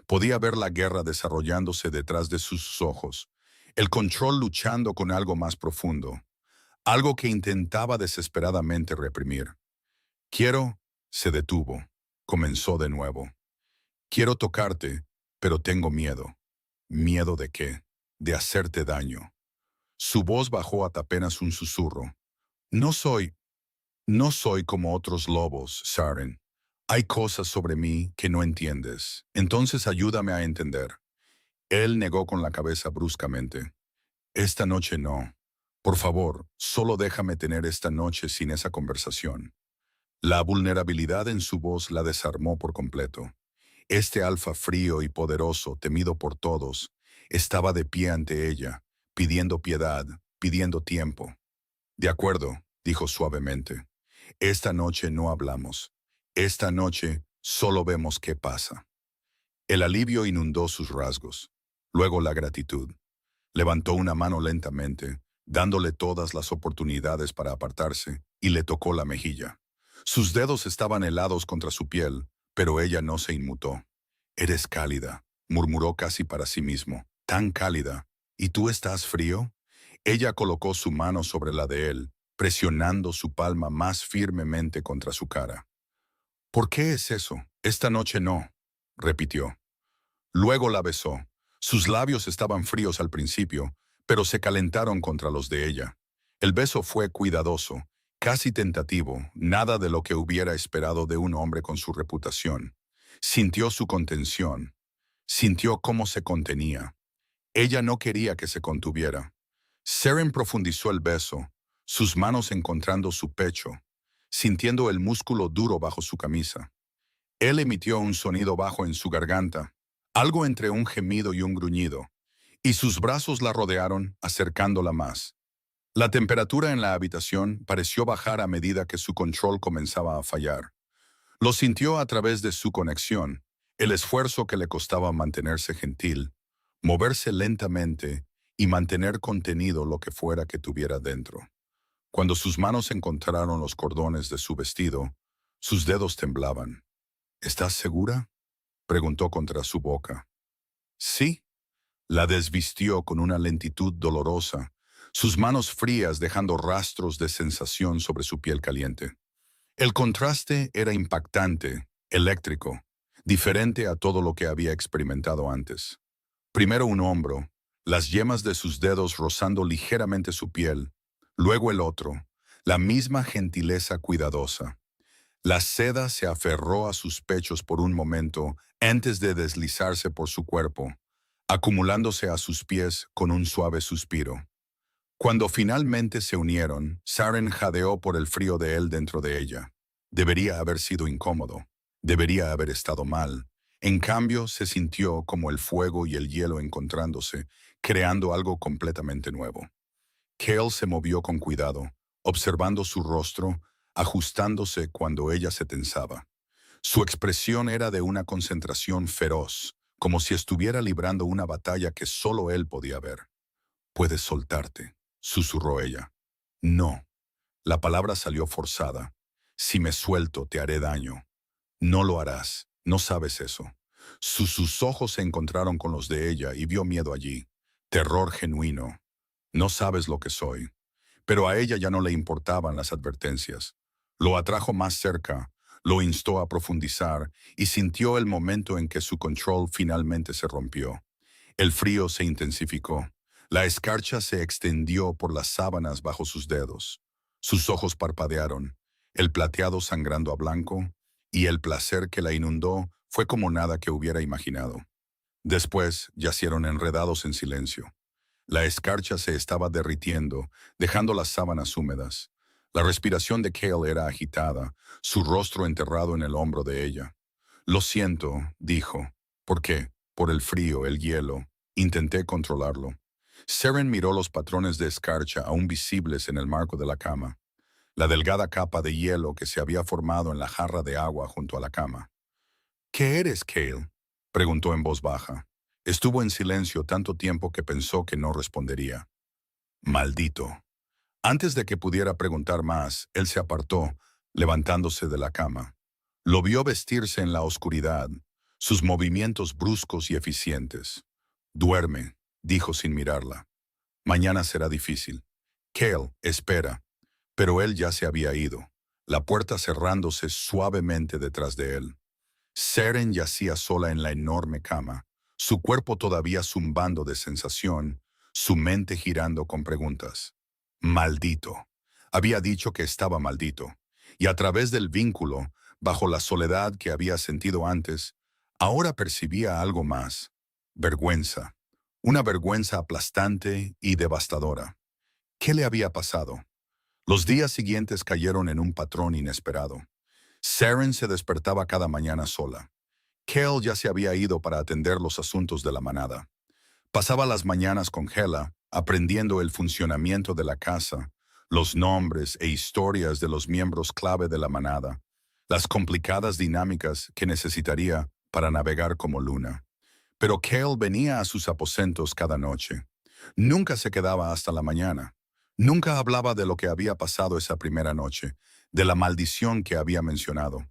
S1: Podía ver la guerra desarrollándose detrás de sus ojos, el control luchando con algo más profundo, algo que intentaba desesperadamente reprimir. «Quiero», se detuvo, comenzó de nuevo. «Quiero tocarte, pero tengo miedo». «¿Miedo de qué?» «De hacerte daño». Su voz bajó a apenas un susurro. «No soy como otros lobos, Saren. Hay cosas sobre mí que no entiendes. Entonces ayúdame a entender». Él negó con la cabeza bruscamente. «Esta noche no. Por favor, solo déjame tener esta noche sin esa conversación». La vulnerabilidad en su voz la desarmó por completo. Este alfa frío y poderoso, temido por todos, estaba de pie ante ella, pidiendo piedad, pidiendo tiempo. «De acuerdo», dijo suavemente. «Esta noche no hablamos. Esta noche solo vemos qué pasa». El alivio inundó sus rasgos. Luego la gratitud. Levantó una mano lentamente, dándole todas las oportunidades para apartarse, y le tocó la mejilla. Sus dedos estaban helados contra su piel, pero ella no se inmutó. «Eres cálida», murmuró casi para sí mismo. «Tan cálida. ¿Y tú estás frío?» Ella colocó su mano sobre la de él, presionando su palma más firmemente contra su cara. «¿Por qué es eso? Esta noche no», repitió. Luego la besó. Sus labios estaban fríos al principio, pero se calentaron contra los de ella. El beso fue cuidadoso, casi tentativo, nada de lo que hubiera esperado de un hombre con su reputación. Sintió su contención. Sintió cómo se contenía. Ella no quería que se contuviera. Saren profundizó el beso, sus manos encontrando su pecho, sintiendo el músculo duro bajo su camisa. Él emitió un sonido bajo en su garganta, algo entre un gemido y un gruñido, y sus brazos la rodearon, acercándola más. La temperatura en la habitación pareció bajar a medida que su control comenzaba a fallar. Lo sintió a través de su conexión, el esfuerzo que le costaba mantenerse gentil, moverse lentamente y mantener contenido lo que fuera que tuviera dentro. Cuando sus manos encontraron los cordones de su vestido, sus dedos temblaban. «¿Estás segura?», preguntó contra su boca. «Sí». La desvistió con una lentitud dolorosa, sus manos frías dejando rastros de sensación sobre su piel caliente. El contraste era impactante, eléctrico, diferente a todo lo que había experimentado antes. Primero un hombro, las yemas de sus dedos rozando ligeramente su piel, luego el otro, la misma gentileza cuidadosa. La seda se aferró a sus pechos por un momento antes de deslizarse por su cuerpo, acumulándose a sus pies con un suave suspiro. Cuando finalmente se unieron, Saren jadeó por el frío de él dentro de ella. Debería haber sido incómodo. Debería haber estado mal. En cambio, se sintió como el fuego y el hielo encontrándose, creando algo completamente nuevo. Cale se movió con cuidado, observando su rostro, ajustándose cuando ella se tensaba. Su expresión era de una concentración feroz, como si estuviera librando una batalla que solo él podía ver. «Puedes soltarte», susurró ella. «No». La palabra salió forzada. «Si me suelto, te haré daño». «No lo harás. No sabes eso». Sus ojos se encontraron con los de ella y vio miedo allí. Terror genuino. «No sabes lo que soy». Pero a ella ya no le importaban las advertencias. Lo atrajo más cerca, lo instó a profundizar y sintió el momento en que su control finalmente se rompió. El frío se intensificó. La escarcha se extendió por las sábanas bajo sus dedos. Sus ojos parpadearon, el plateado sangrando a blanco, y el placer que la inundó fue como nada que hubiera imaginado. Después yacieron enredados en silencio. La escarcha se estaba derritiendo, dejando las sábanas húmedas. La respiración de Cale era agitada, su rostro enterrado en el hombro de ella. «Lo siento», dijo. «¿Por qué?» «Por el frío, el hielo». Intenté controlarlo. Saren miró los patrones de escarcha aún visibles en el marco de la cama, la delgada capa de hielo que se había formado en la jarra de agua junto a la cama. «¿Qué eres, Cale?», preguntó en voz baja. Estuvo en silencio tanto tiempo que pensó que no respondería. «Maldito». Antes de que pudiera preguntar más, él se apartó, levantándose de la cama. Lo vio vestirse en la oscuridad, sus movimientos bruscos y eficientes. «Duerme», dijo sin mirarla. «Mañana será difícil». «Cale, espera». Pero él ya se había ido, la puerta cerrándose suavemente detrás de él. Saren yacía sola en la enorme cama, su cuerpo todavía zumbando de sensación, su mente girando con preguntas. Maldito. Había dicho que estaba maldito, y a través del vínculo, bajo la soledad que había sentido antes, ahora percibía algo más. Vergüenza. Una vergüenza aplastante y devastadora. ¿Qué le había pasado? Los días siguientes cayeron en un patrón inesperado. Saren se despertaba cada mañana sola. Cale ya se había ido para atender los asuntos de la manada. Pasaba las mañanas con Hela, aprendiendo el funcionamiento de la casa, los nombres e historias de los miembros clave de la manada, las complicadas dinámicas que necesitaría para navegar como Luna. Pero Cale venía a sus aposentos cada noche. Nunca se quedaba hasta la mañana. Nunca hablaba de lo que había pasado esa primera noche, de la maldición que había mencionado.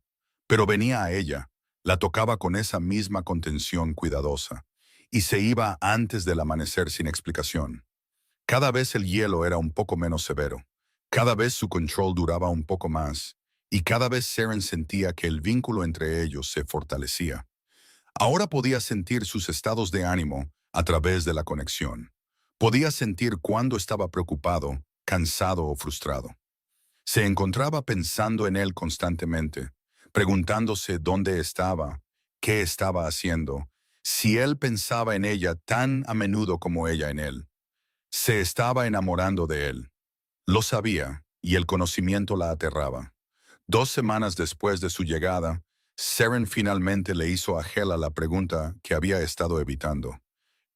S1: Pero venía a ella, la tocaba con esa misma contención cuidadosa, y se iba antes del amanecer sin explicación. Cada vez el hielo era un poco menos severo, cada vez su control duraba un poco más, y cada vez Saren sentía que el vínculo entre ellos se fortalecía. Ahora podía sentir sus estados de ánimo a través de la conexión. Podía sentir cuándo estaba preocupado, cansado o frustrado. Se encontraba pensando en él constantemente, preguntándose dónde estaba, qué estaba haciendo, si él pensaba en ella tan a menudo como ella en él. Se estaba enamorando de él. Lo sabía, y el conocimiento la aterraba. 2 semanas después de su llegada, Saren finalmente le hizo a Hela la pregunta que había estado evitando.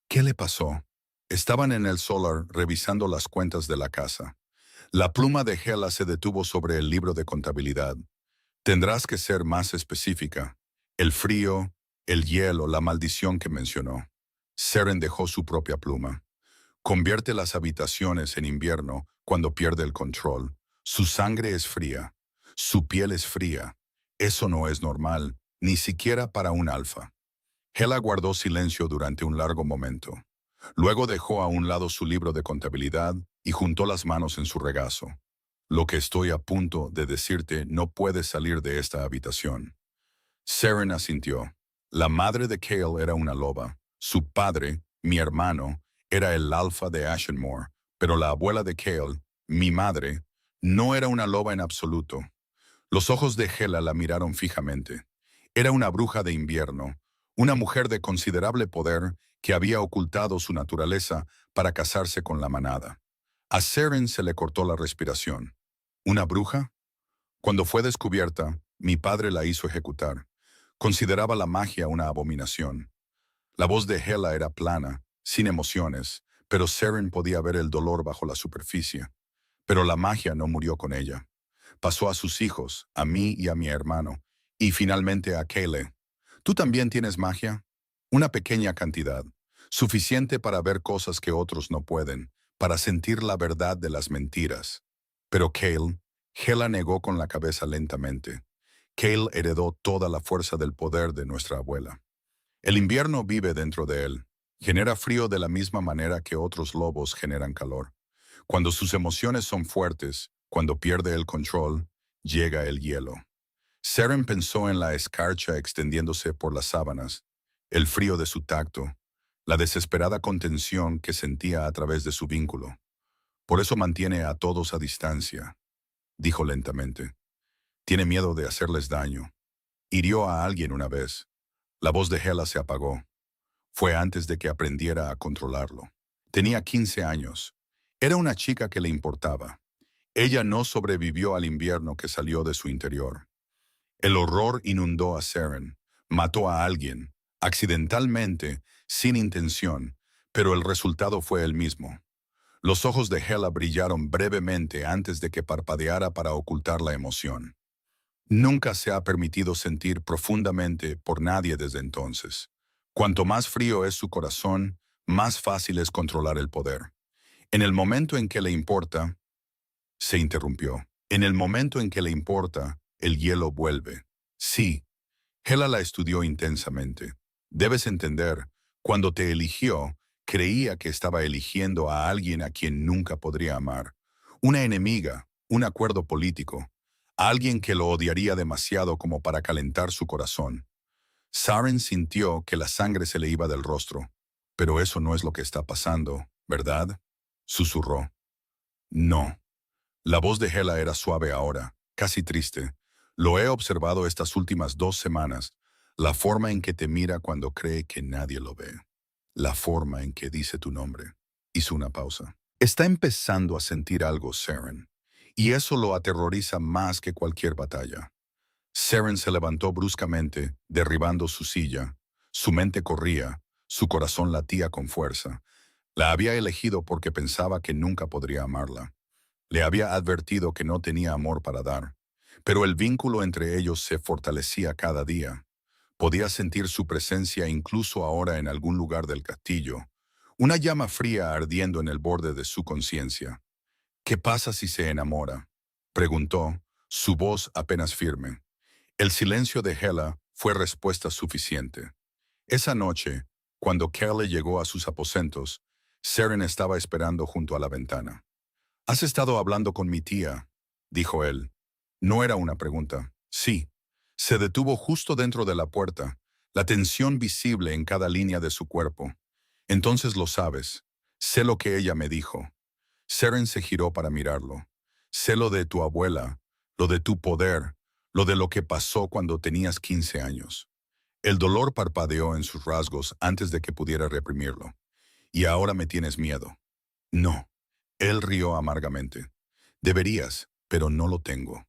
S1: ¿Qué le pasó? Estaban en el solar revisando las cuentas de la casa. La pluma de Hela se detuvo sobre el libro de contabilidad. Tendrás que ser más específica. El frío, el hielo, la maldición que mencionó. Saren dejó su propia pluma. Convierte las habitaciones en invierno cuando pierde el control. Su sangre es fría. Su piel es fría. Eso no es normal, ni siquiera para un alfa. Hela guardó silencio durante un largo momento. Luego dejó a un lado su libro de contabilidad y juntó las manos en su regazo. Lo que estoy a punto de decirte no puede salir de esta habitación. Saren asintió. La madre de Cale era una loba. Su padre, mi hermano, era el alfa de Ashenmore, pero la abuela de Cale, mi madre, no era una loba en absoluto. Los ojos de Hela la miraron fijamente. Era una bruja de invierno, una mujer de considerable poder que había ocultado su naturaleza para casarse con la manada. A Seren se le cortó la respiración. ¿Una bruja? Cuando fue descubierta, mi padre la hizo ejecutar. Consideraba la magia una abominación. La voz de Hela era plana, sin emociones, pero Seren podía ver el dolor bajo la superficie. Pero la magia no murió con ella. Pasó a sus hijos, a mí y a mi hermano, y finalmente a Kaylee. ¿Tú también tienes magia? Una pequeña cantidad, suficiente para ver cosas que otros no pueden, para sentir la verdad de las mentiras. Pero Kale, Hela negó con la cabeza lentamente. Kale heredó toda la fuerza del poder de nuestra abuela. El invierno vive dentro de él. Genera frío de la misma manera que otros lobos generan calor. Cuando sus emociones son fuertes, cuando pierde el control, llega el hielo. Seren pensó en la escarcha extendiéndose por las sábanas, el frío de su tacto, la desesperada contención que sentía a través de su vínculo. Por eso mantiene a todos a distancia, dijo lentamente. Tiene miedo de hacerles daño. Hirió a alguien una vez. La voz de Hela se apagó. Fue antes de que aprendiera a controlarlo. Tenía 15 años. Era una chica que le importaba. Ella no sobrevivió al invierno que salió de su interior. El horror inundó a Seren. Mató a alguien, accidentalmente, sin intención, pero el resultado fue el mismo. Los ojos de Hela brillaron brevemente antes de que parpadeara para ocultar la emoción. Nunca se ha permitido sentir profundamente por nadie desde entonces. Cuanto más frío es su corazón, más fácil es controlar el poder. En el momento en que le importa, se interrumpió. En el momento en que le importa, el hielo vuelve. Sí, Hela la estudió intensamente. Debes entender, cuando te eligió, creía que estaba eligiendo a alguien a quien nunca podría amar. Una enemiga, un acuerdo político. Alguien que lo odiaría demasiado como para calentar su corazón. Saren sintió que la sangre se le iba del rostro. Pero eso no es lo que está pasando, ¿verdad? Susurró. No. La voz de Hela era suave ahora, casi triste. Lo he observado estas últimas 2 semanas, la forma en que te mira cuando cree que nadie lo ve. La forma en que dice tu nombre. Hizo una pausa. Está empezando a sentir algo, Saren, y eso lo aterroriza más que cualquier batalla. Saren se levantó bruscamente, derribando su silla. Su mente corría, su corazón latía con fuerza. La había elegido porque pensaba que nunca podría amarla. Le había advertido que no tenía amor para dar, pero el vínculo entre ellos se fortalecía cada día. Podía sentir su presencia incluso ahora en algún lugar del castillo, una llama fría ardiendo en el borde de su conciencia. ¿Qué pasa si se enamora?, preguntó, su voz apenas firme. El silencio de Hela fue respuesta suficiente. Esa noche, cuando Kelly llegó a sus aposentos, Seren estaba esperando junto a la ventana. «Has estado hablando con mi tía», dijo él. No era una pregunta. Sí. Se detuvo justo dentro de la puerta, la tensión visible en cada línea de su cuerpo. Entonces lo sabes. Sé lo que ella me dijo. Seren se giró para mirarlo. Sé lo de tu abuela, lo de tu poder, lo de lo que pasó cuando tenías 15 años. El dolor parpadeó en sus rasgos antes de que pudiera reprimirlo. Y ahora me tienes miedo. No. Él rió amargamente. Deberías, pero no lo tengo.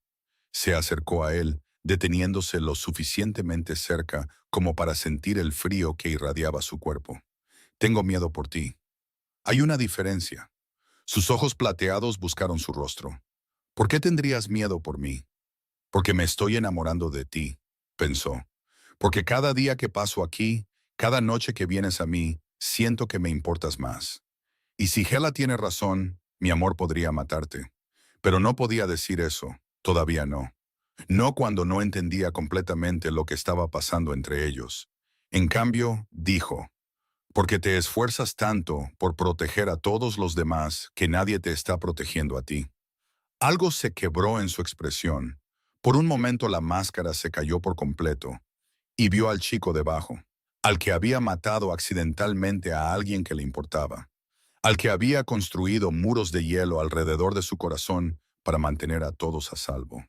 S1: Se acercó a él, deteniéndose lo suficientemente cerca como para sentir el frío que irradiaba su cuerpo. Tengo miedo por ti. Hay una diferencia. Sus ojos plateados buscaron su rostro. ¿Por qué tendrías miedo por mí? Porque me estoy enamorando de ti, pensó. Porque cada día que paso aquí, cada noche que vienes a mí, siento que me importas más. Y si Hela tiene razón, mi amor podría matarte. Pero no podía decir eso, todavía no. No cuando no entendía completamente lo que estaba pasando entre ellos. En cambio, dijo, porque te esfuerzas tanto por proteger a todos los demás que nadie te está protegiendo a ti. Algo se quebró en su expresión. Por un momento la máscara se cayó por completo y vio al chico debajo, al que había matado accidentalmente a alguien que le importaba, al que había construido muros de hielo alrededor de su corazón para mantener a todos a salvo.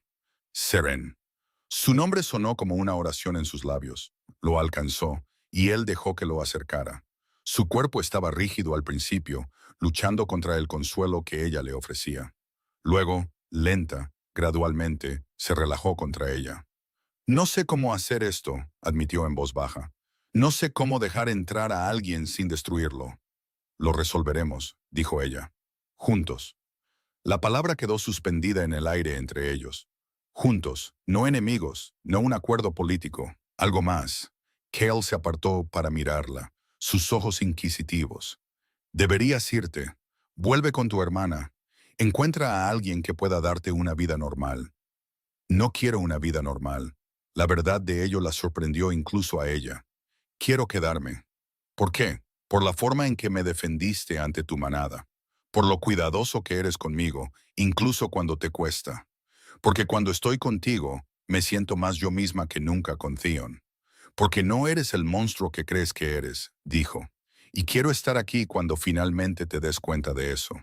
S1: Seren. Su nombre sonó como una oración en sus labios. Lo alcanzó, y él dejó que lo acercara. Su cuerpo estaba rígido al principio, luchando contra el consuelo que ella le ofrecía. Luego, lenta, gradualmente, se relajó contra ella. No sé cómo hacer esto, admitió en voz baja. No sé cómo dejar entrar a alguien sin destruirlo. Lo resolveremos, dijo ella. Juntos. La palabra quedó suspendida en el aire entre ellos. Juntos, no enemigos, no un acuerdo político, algo más. Cale se apartó para mirarla, sus ojos inquisitivos. Deberías irte. Vuelve con tu hermana. Encuentra a alguien que pueda darte una vida normal. No quiero una vida normal. La verdad de ello la sorprendió incluso a ella. Quiero quedarme. ¿Por qué? Por la forma en que me defendiste ante tu manada. Por lo cuidadoso que eres conmigo, incluso cuando te cuesta. Porque cuando estoy contigo, me siento más yo misma que nunca con Theon. Porque no eres el monstruo que crees que eres, dijo. Y quiero estar aquí cuando finalmente te des cuenta de eso.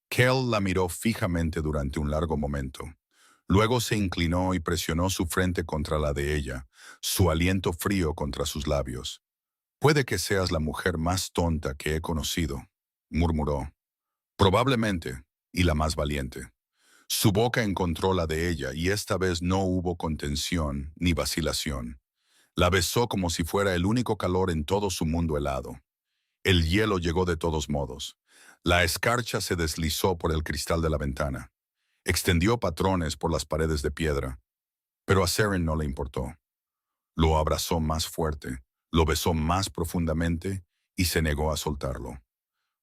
S1: Kel la miró fijamente durante un largo momento. Luego se inclinó y presionó su frente contra la de ella, su aliento frío contra sus labios. Puede que seas la mujer más tonta que he conocido, murmuró. Probablemente, y la más valiente. Su boca encontró la de ella y esta vez no hubo contención ni vacilación. La besó como si fuera el único calor en todo su mundo helado. El hielo llegó de todos modos. La escarcha se deslizó por el cristal de la ventana. Extendió patrones por las paredes de piedra. Pero a Seren no le importó. Lo abrazó más fuerte, lo besó más profundamente y se negó a soltarlo.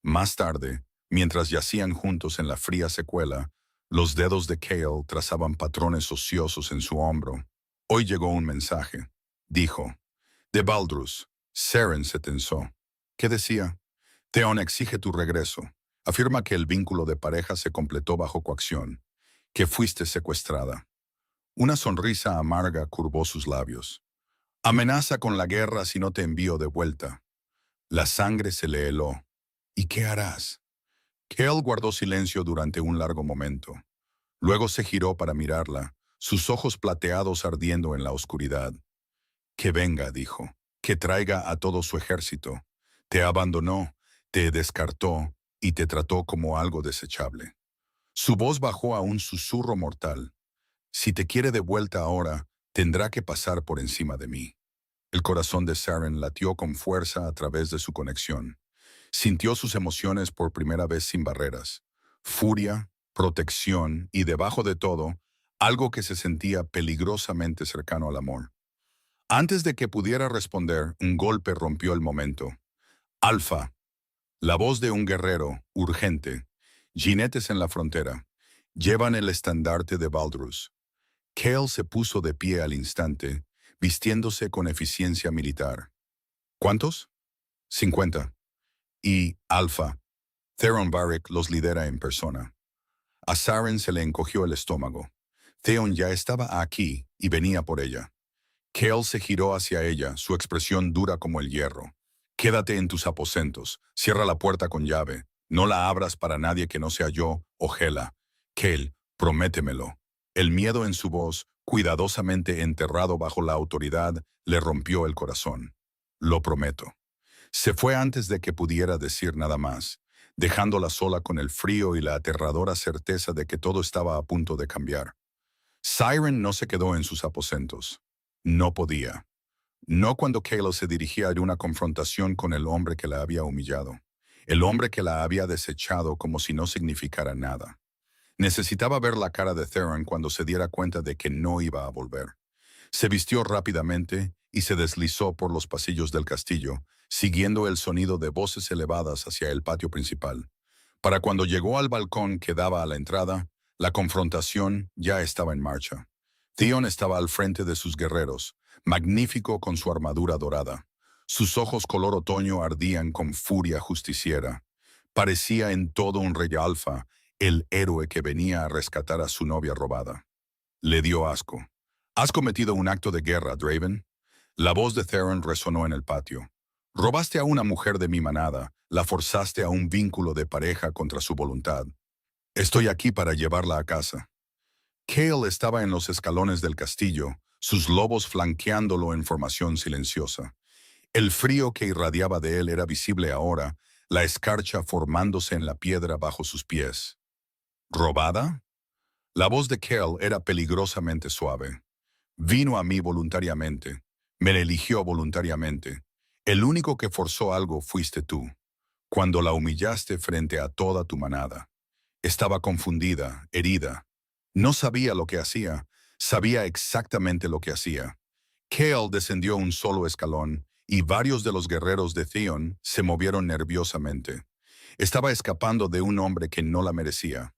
S1: Más tarde, mientras yacían juntos en la fría secuela, los dedos de Cale trazaban patrones ociosos en su hombro. Hoy llegó un mensaje. Dijo. De Baldrus. Seren se tensó. ¿Qué decía? Theon exige tu regreso. Afirma que el vínculo de pareja se completó bajo coacción, que fuiste secuestrada. Una sonrisa amarga curvó sus labios. Amenaza con la guerra si no te envío de vuelta. La sangre se le heló. ¿Y qué harás? Cale guardó silencio durante un largo momento. Luego se giró para mirarla, sus ojos plateados ardiendo en la oscuridad. Que venga, dijo, que traiga a todo su ejército. Te abandonó, te descartó y te trató como algo desechable. Su voz bajó a un susurro mortal. Si te quiere de vuelta ahora, tendrá que pasar por encima de mí. El corazón de Saren latió con fuerza a través de su conexión. Sintió sus emociones por primera vez sin barreras. Furia, protección y, debajo de todo, algo que se sentía peligrosamente cercano al amor. Antes de que pudiera responder, un golpe rompió el momento. Alfa, la voz de un guerrero, urgente. Jinetes en la frontera. Llevan el estandarte de Baldrus. Cale se puso de pie al instante, vistiéndose con eficiencia militar. ¿Cuántos? 50. Y, Alfa, Theon Varric los lidera en persona. A Saren se le encogió el estómago. Theon ya estaba aquí y venía por ella. Cale se giró hacia ella, su expresión dura como el hierro. Quédate en tus aposentos, cierra la puerta con llave, no la abras para nadie que no sea yo o Hela. Cale, prométemelo. El miedo en su voz, cuidadosamente enterrado bajo la autoridad, le rompió el corazón. Lo prometo. Se fue antes de que pudiera decir nada más, dejándola sola con el frío y la aterradora certeza de que todo estaba a punto de cambiar. Siren no se quedó en sus aposentos. No podía. No cuando Cale se dirigía a una confrontación con el hombre que la había humillado, el hombre que la había desechado como si no significara nada. Necesitaba ver la cara de Theron cuando se diera cuenta de que no iba a volver. Se vistió rápidamente y se deslizó por los pasillos del castillo, siguiendo el sonido de voces elevadas hacia el patio principal. Para cuando llegó al balcón que daba a la entrada, la confrontación ya estaba en marcha. Theon estaba al frente de sus guerreros, magnífico con su armadura dorada. Sus ojos color otoño ardían con furia justiciera. Parecía en todo un rey alfa, el héroe que venía a rescatar a su novia robada. Le dio asco. ¿Has cometido un acto de guerra, Draven? La voz de Theron resonó en el patio. Robaste a una mujer de mi manada, la forzaste a un vínculo de pareja contra su voluntad. Estoy aquí para llevarla a casa. Cale estaba en los escalones del castillo, sus lobos flanqueándolo en formación silenciosa. El frío que irradiaba de él era visible ahora, la escarcha formándose en la piedra bajo sus pies. ¿Robada? La voz de Cale era peligrosamente suave. Vino a mí voluntariamente. Me eligió voluntariamente. El único que forzó algo fuiste tú, cuando la humillaste frente a toda tu manada. Estaba confundida, herida. No sabía lo que hacía. Sabía exactamente lo que hacía. Cale descendió un solo escalón y varios de los guerreros de Theon se movieron nerviosamente. Estaba escapando de un hombre que no la merecía.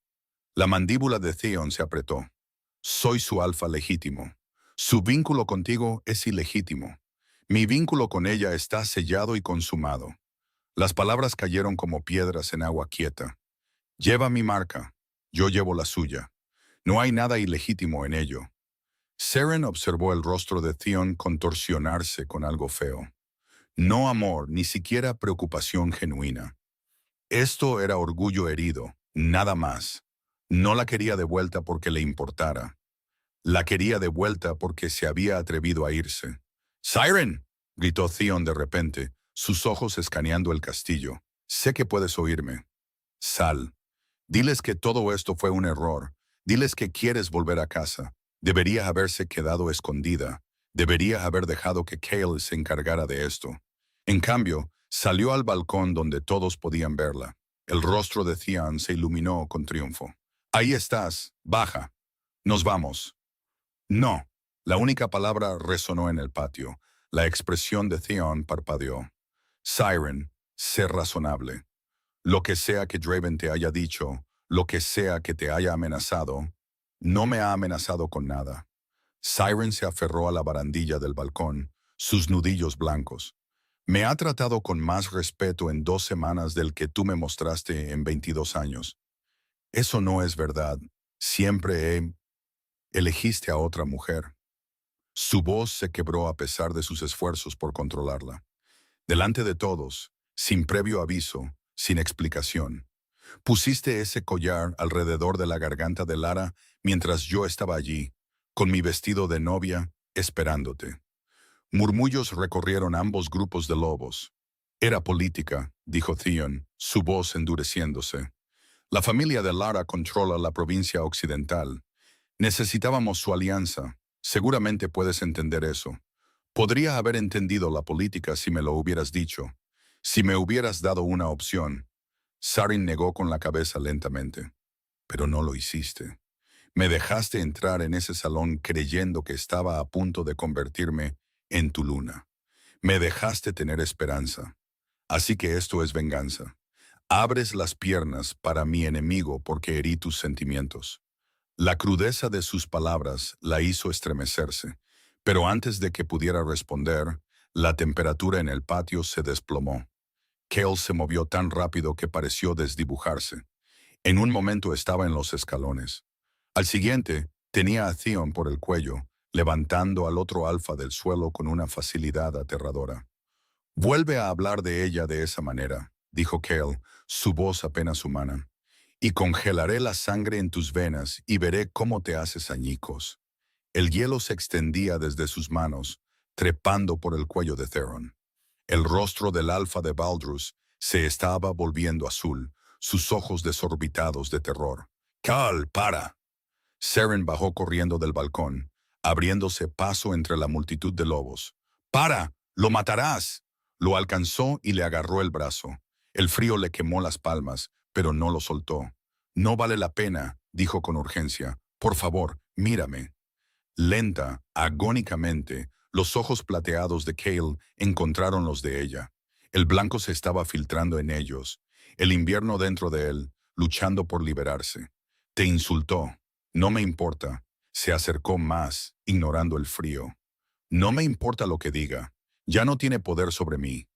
S1: La mandíbula de Theon se apretó. Soy su alfa legítimo. Su vínculo contigo es ilegítimo. Mi vínculo con ella está sellado y consumado. Las palabras cayeron como piedras en agua quieta. Lleva mi marca. Yo llevo la suya. No hay nada ilegítimo en ello. Seren observó el rostro de Theon contorsionarse con algo feo. No amor, ni siquiera preocupación genuina. Esto era orgullo herido, nada más. No la quería de vuelta porque le importara. La quería de vuelta porque se había atrevido a irse. ¡Siren! Gritó Theon de repente, sus ojos escaneando el castillo. Sé que puedes oírme. Sal. Diles que todo esto fue un error. Diles que quieres volver a casa. Debería haberse quedado escondida. Debería haber dejado que Cale se encargara de esto. En cambio, salió al balcón donde todos podían verla. El rostro de Theon se iluminó con triunfo. Ahí estás. Baja. Nos vamos. No. La única palabra resonó en el patio. La expresión de Theon parpadeó. Siren, sé razonable. Lo que sea que Draven te haya dicho, lo que sea que te haya amenazado, no me ha amenazado con nada. Siren se aferró a la barandilla del balcón, sus nudillos blancos. Me ha tratado con más respeto en 2 semanas del que tú me mostraste en 22 años. Eso no es verdad. Siempre he... Elegiste a otra mujer. Su voz se quebró a pesar de sus esfuerzos por controlarla. Delante de todos, sin previo aviso, sin explicación. Pusiste ese collar alrededor de la garganta de Lara mientras yo estaba allí, con mi vestido de novia, esperándote. Murmullos recorrieron ambos grupos de lobos. Era política, dijo Theon, su voz endureciéndose. La familia de Lara controla la provincia occidental. Necesitábamos su alianza. Seguramente puedes entender eso. Podría haber entendido la política si me lo hubieras dicho. Si me hubieras dado una opción. Sarin negó con la cabeza lentamente. Pero no lo hiciste. Me dejaste entrar en ese salón creyendo que estaba a punto de convertirme en tu luna. Me dejaste tener esperanza. Así que esto es venganza. Abres las piernas para mi enemigo porque herí tus sentimientos. La crudeza de sus palabras la hizo estremecerse, pero antes de que pudiera responder, la temperatura en el patio se desplomó. Cale se movió tan rápido que pareció desdibujarse. En un momento estaba en los escalones. Al siguiente, tenía a Theon por el cuello, levantando al otro alfa del suelo con una facilidad aterradora. Vuelve a hablar de ella de esa manera, dijo Cale, su voz apenas humana. Y congelaré la sangre en tus venas y veré cómo te haces añicos. El hielo se extendía desde sus manos, trepando por el cuello de Theron. El rostro del alfa de Baldrus se estaba volviendo azul, sus ojos desorbitados de terror. «Cal, para». Seren bajó corriendo del balcón, abriéndose paso entre la multitud de lobos. «¡Para! ¡Lo matarás!». Lo alcanzó y le agarró el brazo. El frío le quemó las palmas, pero no lo soltó. «No vale la pena», dijo con urgencia. «Por favor, mírame». Lenta, agónicamente, los ojos plateados de Cale encontraron los de ella. El blanco se estaba filtrando en ellos, el invierno dentro de él, luchando por liberarse. «Te insultó. No me importa». Se acercó más, ignorando el frío. «No me importa lo que diga. Ya no tiene poder sobre mí.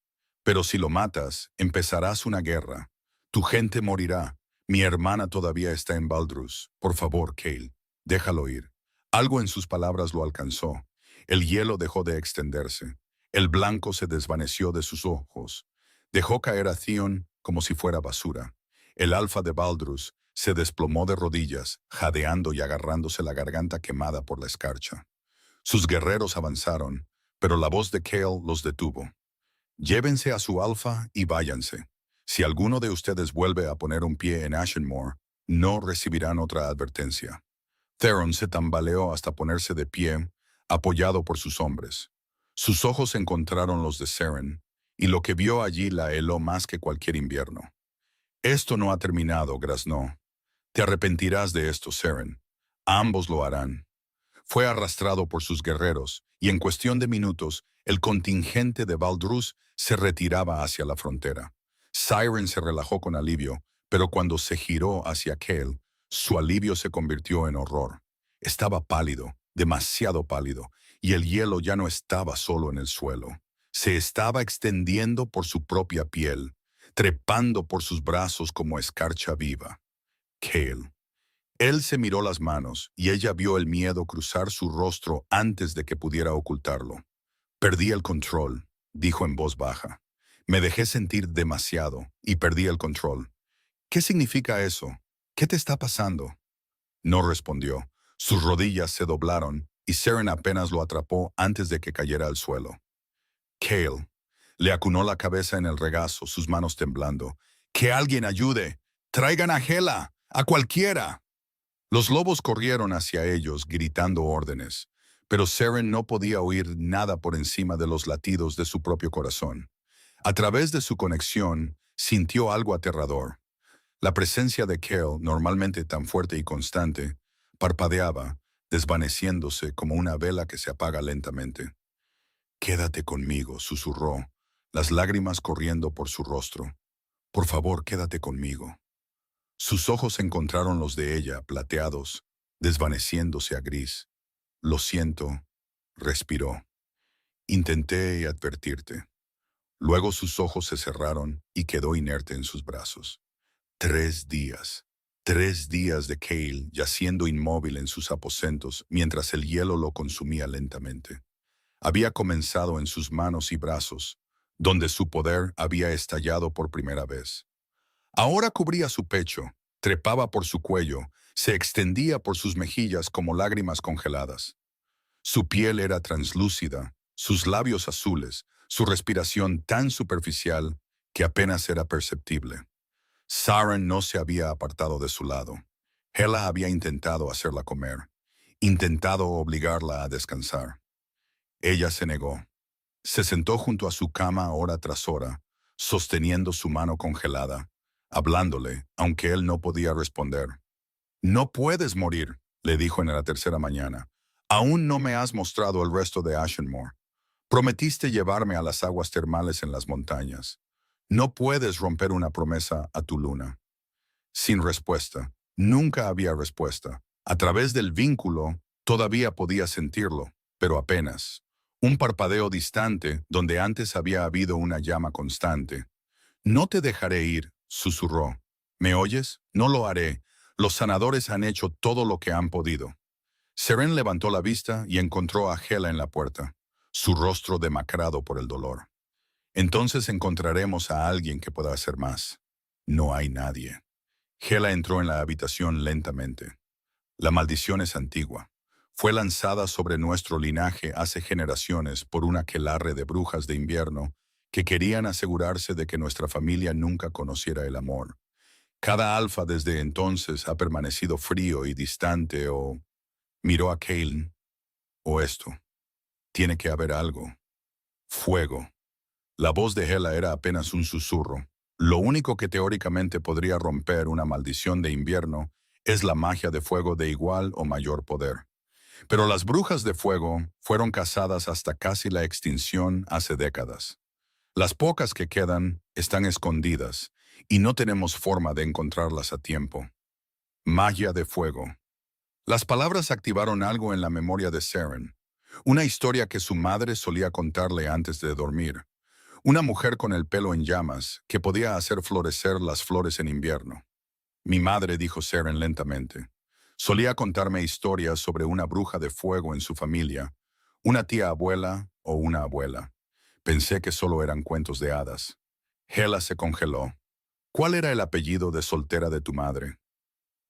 S1: Pero si lo matas, empezarás una guerra. Tu gente morirá. Mi hermana todavía está en Baldrus. Por favor, Cale, déjalo ir». Algo en sus palabras lo alcanzó. El hielo dejó de extenderse. El blanco se desvaneció de sus ojos. Dejó caer a Theon como si fuera basura. El alfa de Baldrus se desplomó de rodillas, jadeando y agarrándose la garganta quemada por la escarcha. Sus guerreros avanzaron, pero la voz de Cale los detuvo. Llévense a su alfa y váyanse. Si alguno de ustedes vuelve a poner un pie en Ashenmore, no recibirán otra advertencia. Theron se tambaleó hasta ponerse de pie, apoyado por sus hombres. Sus ojos encontraron los de Seren, y lo que vio allí la heló más que cualquier invierno. Esto no ha terminado, graznó. Te arrepentirás de esto, Seren. Ambos lo harán. Fue arrastrado por sus guerreros, y en cuestión de minutos, el contingente de Valdruz se retiraba hacia la frontera. Siren se relajó con alivio, pero cuando se giró hacia Cale, su alivio se convirtió en horror. Estaba pálido, demasiado pálido, y el hielo ya no estaba solo en el suelo. Se estaba extendiendo por su propia piel, trepando por sus brazos como escarcha viva. Cale. Él se miró las manos, y ella vio el miedo cruzar su rostro antes de que pudiera ocultarlo. Perdí el control, dijo en voz baja. Me dejé sentir demasiado, y perdí el control. ¿Qué significa eso? ¿Qué te está pasando? No respondió. Sus rodillas se doblaron, y Seren apenas lo atrapó antes de que cayera al suelo. Cale. Le acunó la cabeza en el regazo, sus manos temblando. ¡Que alguien ayude! ¡Traigan a Hela! ¡A cualquiera! Los lobos corrieron hacia ellos, gritando órdenes, pero Seren no podía oír nada por encima de los latidos de su propio corazón. A través de su conexión, sintió algo aterrador. La presencia de Cale, normalmente tan fuerte y constante, parpadeaba, desvaneciéndose como una vela que se apaga lentamente. «Quédate conmigo», susurró, las lágrimas corriendo por su rostro. «Por favor, quédate conmigo». Sus ojos encontraron los de ella, plateados, desvaneciéndose a gris. «Lo siento», respiró. «Intenté advertirte». Luego sus ojos se cerraron y quedó inerte en sus brazos. 3 días. 3 días de Cale yaciendo inmóvil en sus aposentos mientras el hielo lo consumía lentamente. Había comenzado en sus manos y brazos, donde su poder había estallado por primera vez. Ahora cubría su pecho, trepaba por su cuello, se extendía por sus mejillas como lágrimas congeladas. Su piel era translúcida, sus labios azules, su respiración tan superficial que apenas era perceptible. Saren no se había apartado de su lado. Hela había intentado hacerla comer, intentado obligarla a descansar. Ella se negó. Se sentó junto a su cama hora tras hora, sosteniendo su mano congelada, hablándole, aunque él no podía responder. «No puedes morir», le dijo en la tercera mañana. «Aún no me has mostrado el resto de Ashenmore. Prometiste llevarme a las aguas termales en las montañas. No puedes romper una promesa a tu luna». Sin respuesta. Nunca había respuesta. A través del vínculo, todavía podía sentirlo, pero apenas. Un parpadeo distante donde antes había habido una llama constante. «No te dejaré ir», susurró. «¿Me oyes? No lo haré. Los sanadores han hecho todo lo que han podido». Seren levantó la vista y encontró a Hela en la puerta, su rostro demacrado por el dolor. «Entonces encontraremos a alguien que pueda hacer más». «No hay nadie». Hela entró en la habitación lentamente. «La maldición es antigua. Fue lanzada sobre nuestro linaje hace generaciones por un aquelarre de brujas de invierno que querían asegurarse de que nuestra familia nunca conociera el amor. Cada alfa desde entonces ha permanecido frío y distante o...» Miró a Cale. «O esto. Tiene que haber algo. Fuego». La voz de Hela era apenas un susurro. Lo único que teóricamente podría romper una maldición de invierno es la magia de fuego de igual o mayor poder. Pero las brujas de fuego fueron cazadas hasta casi la extinción hace décadas. Las pocas que quedan están escondidas y no tenemos forma de encontrarlas a tiempo. Magia de fuego. Las palabras activaron algo en la memoria de Seren. Una historia que su madre solía contarle antes de dormir. Una mujer con el pelo en llamas que podía hacer florecer las flores en invierno. «Mi madre», dijo Seren lentamente, «solía contarme historias sobre una bruja de fuego en su familia, una tía abuela o una abuela. Pensé que solo eran cuentos de hadas». Hela se congeló. «¿Cuál era el apellido de soltera de tu madre?»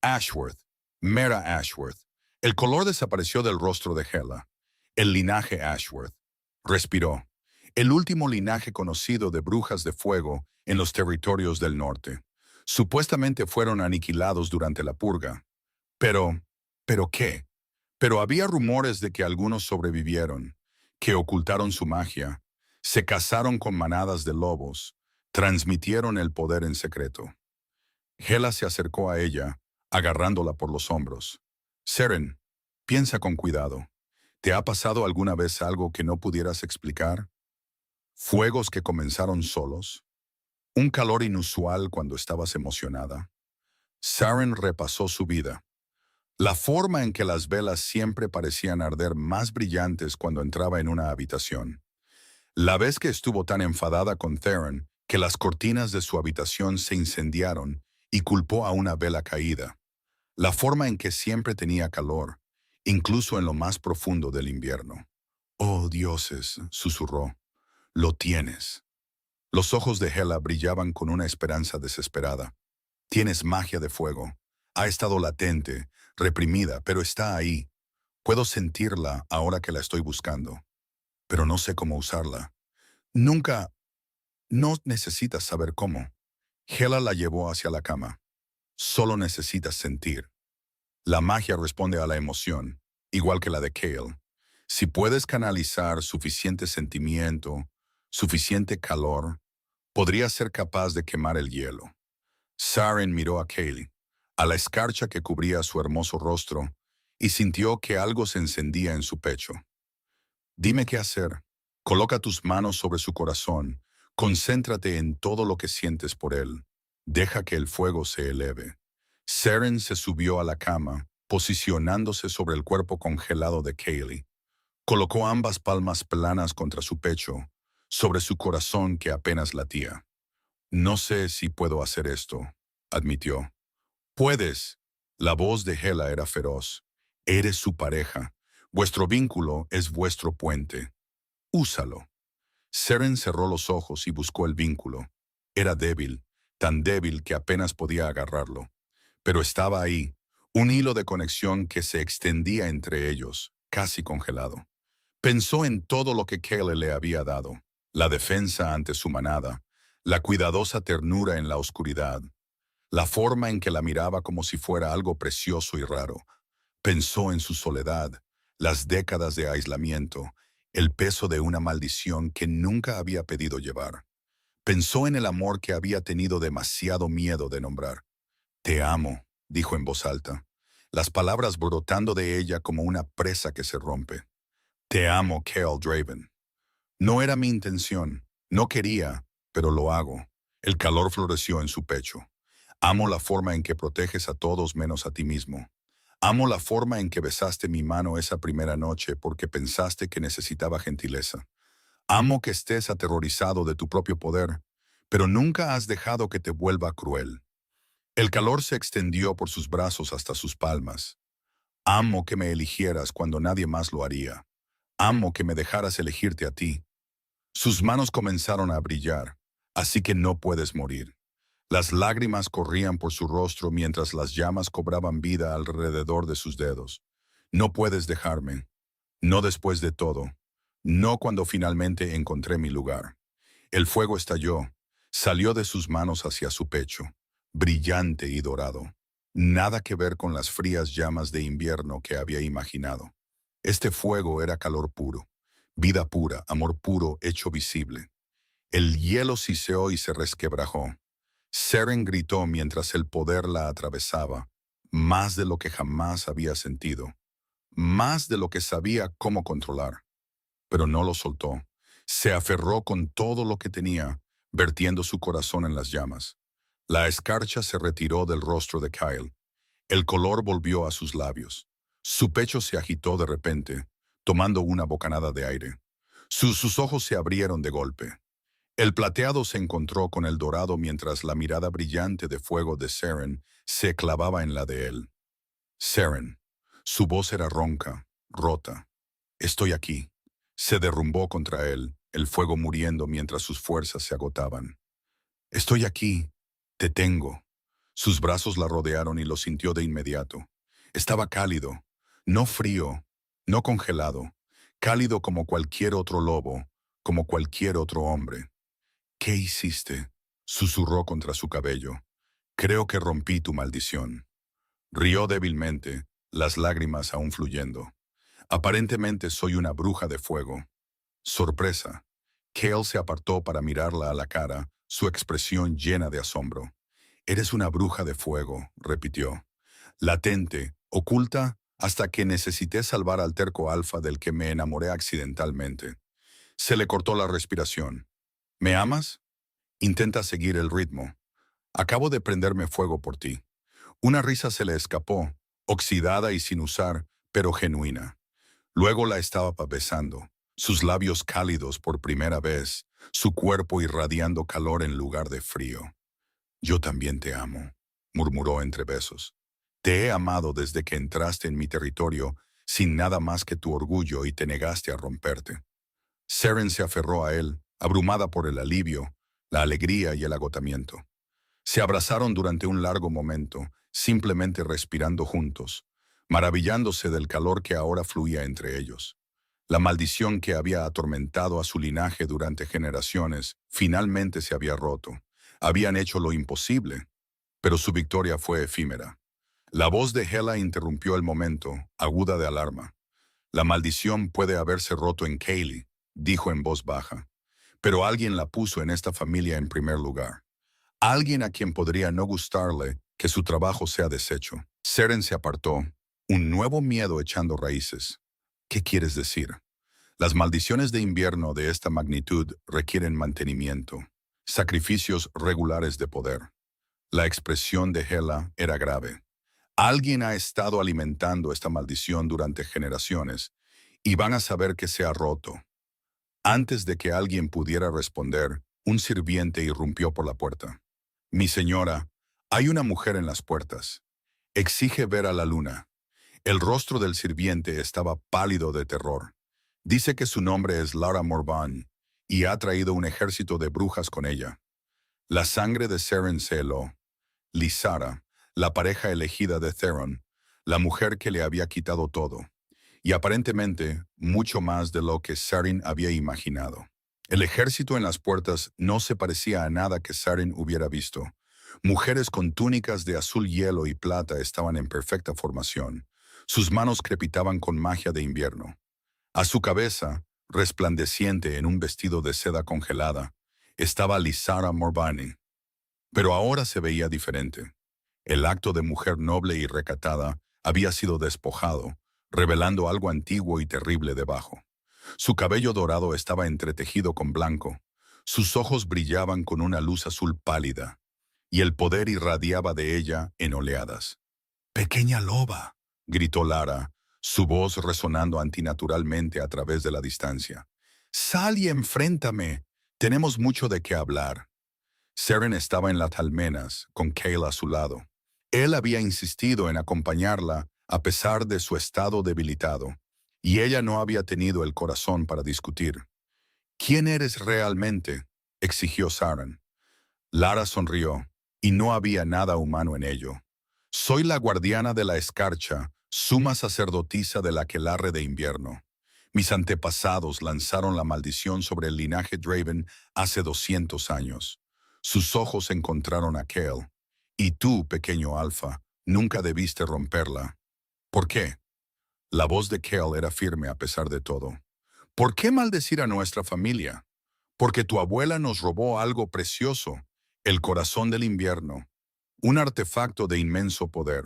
S1: Ashworth, Mera Ashworth. El color desapareció del rostro de Hela. El linaje Ashworth. Respiró. El último linaje conocido de brujas de fuego en los territorios del norte. Supuestamente fueron aniquilados durante la purga. Pero, ¿pero qué? Pero había rumores de que algunos sobrevivieron, que ocultaron su magia, se casaron con manadas de lobos, transmitieron el poder en secreto. Hela se acercó a ella, agarrándola por los hombros. Seren, piensa con cuidado. ¿Te ha pasado alguna vez algo que no pudieras explicar? ¿Fuegos que comenzaron solos? ¿Un calor inusual cuando estabas emocionada? Saren repasó su vida. La forma en que las velas siempre parecían arder más brillantes cuando entraba en una habitación. La vez que estuvo tan enfadada con Theron que las cortinas de su habitación se incendiaron y culpó a una vela caída. La forma en que siempre tenía calor, incluso en lo más profundo del invierno. «Oh, dioses», susurró, «lo tienes». Los ojos de Hela brillaban con una esperanza desesperada. «Tienes magia de fuego. Ha estado latente, reprimida, pero está ahí. Puedo sentirla ahora que la estoy buscando. Pero no sé cómo usarla. Nunca. No necesitas saber cómo». Hela la llevó hacia la cama. «Solo necesitas sentir». La magia responde a la emoción, igual que la de Kale. Si puedes canalizar suficiente sentimiento, suficiente calor, podrías ser capaz de quemar el hielo. Saren miró a Kaylee, a la escarcha que cubría su hermoso rostro, y sintió que algo se encendía en su pecho. «Dime qué hacer. Coloca tus manos sobre su corazón. Concéntrate en todo lo que sientes por él. Deja que el fuego se eleve». Saren se subió a la cama, posicionándose sobre el cuerpo congelado de Kaylee. Colocó ambas palmas planas contra su pecho, sobre su corazón que apenas latía. «No sé si puedo hacer esto», admitió. «Puedes». La voz de Hela era feroz. «Eres su pareja. Vuestro vínculo es vuestro puente. Úsalo». Seren cerró los ojos y buscó el vínculo. Era débil, tan débil que apenas podía agarrarlo. Pero estaba ahí, un hilo de conexión que se extendía entre ellos, casi congelado. Pensó en todo lo que Kale le había dado, la defensa ante su manada, la cuidadosa ternura en la oscuridad, la forma en que la miraba como si fuera algo precioso y raro. Pensó en su soledad, las décadas de aislamiento, el peso de una maldición que nunca había pedido llevar. Pensó en el amor que había tenido demasiado miedo de nombrar. «Te amo», dijo en voz alta, las palabras brotando de ella como una presa que se rompe. «Te amo, Kale Draven». No era mi intención, no quería, pero lo hago. El calor floreció en su pecho. «Amo la forma en que proteges a todos menos a ti mismo. Amo la forma en que besaste mi mano esa primera noche porque pensaste que necesitaba gentileza. Amo que estés aterrorizado de tu propio poder, pero nunca has dejado que te vuelva cruel». El calor se extendió por sus brazos hasta sus palmas. «Amo que me eligieras cuando nadie más lo haría. Amo que me dejaras elegirte a ti». Sus manos comenzaron a brillar, «así que no puedes morir». Las lágrimas corrían por su rostro mientras las llamas cobraban vida alrededor de sus dedos. «No puedes dejarme. No después de todo. No cuando finalmente encontré mi lugar». El fuego estalló, salió de sus manos hacia su pecho, brillante y dorado. Nada que ver con las frías llamas de invierno que había imaginado. Este fuego era calor puro, vida pura, amor puro hecho visible. El hielo siseó y se resquebrajó. Seren gritó mientras el poder la atravesaba, más de lo que jamás había sentido, más de lo que sabía cómo controlar. Pero no lo soltó. Se aferró con todo lo que tenía, vertiendo su corazón en las llamas. La escarcha se retiró del rostro de Kyle. El color volvió a sus labios. Su pecho se agitó de repente, tomando una bocanada de aire. Sus ojos se abrieron de golpe. El plateado se encontró con el dorado mientras la mirada brillante de fuego de Seren se clavaba en la de él. «Seren». Su voz era ronca, rota. «Estoy aquí». Se derrumbó contra él, el fuego muriendo mientras sus fuerzas se agotaban. «Estoy aquí. Te tengo». Sus brazos la rodearon y lo sintió de inmediato. Estaba cálido, no frío, no congelado, cálido como cualquier otro lobo, como cualquier otro hombre. ¿Qué hiciste?, susurró contra su cabello. Creo que rompí tu maldición. Rió débilmente, las lágrimas aún fluyendo. Aparentemente soy una bruja de fuego. Sorpresa. Cale se apartó para mirarla a la cara, su expresión llena de asombro. Eres una bruja de fuego, repitió. Latente, oculta, hasta que necesité salvar al terco alfa del que me enamoré accidentalmente. Se le cortó la respiración. ¿Me amas? Intenta seguir el ritmo. Acabo de prenderme fuego por ti. Una risa se le escapó, oxidada y sin usar, pero genuina. Luego la estaba besando, sus labios cálidos por primera vez, su cuerpo irradiando calor en lugar de frío. Yo también te amo, murmuró entre besos. Te he amado desde que entraste en mi territorio sin nada más que tu orgullo y te negaste a romperte. Seren se aferró a él, abrumada por el alivio, la alegría y el agotamiento. Se abrazaron durante un largo momento, simplemente respirando juntos, maravillándose del calor que ahora fluía entre ellos. La maldición que había atormentado a su linaje durante generaciones finalmente se había roto. Habían hecho lo imposible, pero su victoria fue efímera. La voz de Hela interrumpió el momento, aguda de alarma. La maldición puede haberse roto en Kaylee, dijo en voz baja, pero alguien la puso en esta familia en primer lugar. Alguien a quien podría no gustarle que su trabajo sea deshecho. Seren se apartó, un nuevo miedo echando raíces. ¿Qué quieres decir? Las maldiciones de invierno de esta magnitud requieren mantenimiento, sacrificios regulares de poder. La expresión de Hela era grave. Alguien ha estado alimentando esta maldición durante generaciones y van a saber que se ha roto. Antes de que alguien pudiera responder, un sirviente irrumpió por la puerta. Mi señora, hay una mujer en las puertas. Exige ver a la luna. El rostro del sirviente estaba pálido de terror. Dice que su nombre es Lara Morvan y ha traído un ejército de brujas con ella. La sangre de Seren se heló. Lysara, la pareja elegida de Theron, la mujer que le había quitado todo, y aparentemente mucho más de lo que Seren había imaginado. El ejército en las puertas no se parecía a nada que Seren hubiera visto. Mujeres con túnicas de azul hielo y plata estaban en perfecta formación. Sus manos crepitaban con magia de invierno. A su cabeza, resplandeciente en un vestido de seda congelada, estaba Lysara Morvani. Pero ahora se veía diferente. El acto de mujer noble y recatada había sido despojado, revelando algo antiguo y terrible debajo. Su cabello dorado estaba entretejido con blanco, sus ojos brillaban con una luz azul pálida, y el poder irradiaba de ella en oleadas. «¡Pequeña loba!», gritó Lara, su voz resonando antinaturalmente a través de la distancia. «¡Sal y enfréntame! Tenemos mucho de qué hablar». Seren estaba en las almenas, con Cale a su lado. Él había insistido en acompañarla a pesar de su estado debilitado, y ella no había tenido el corazón para discutir. «¿Quién eres realmente?», exigió Saren. Lara sonrió, y no había nada humano en ello. «Soy la guardiana de la escarcha, suma sacerdotisa del aquelarre de invierno. Mis antepasados lanzaron la maldición sobre el linaje Draven hace 200 años. Sus ojos encontraron a Cale. Y tú, pequeño alfa, nunca debiste romperla. ¿Por qué?». La voz de Cale era firme a pesar de todo. «¿Por qué maldecir a nuestra familia? Porque tu abuela nos robó algo precioso, el corazón del invierno, un artefacto de inmenso poder.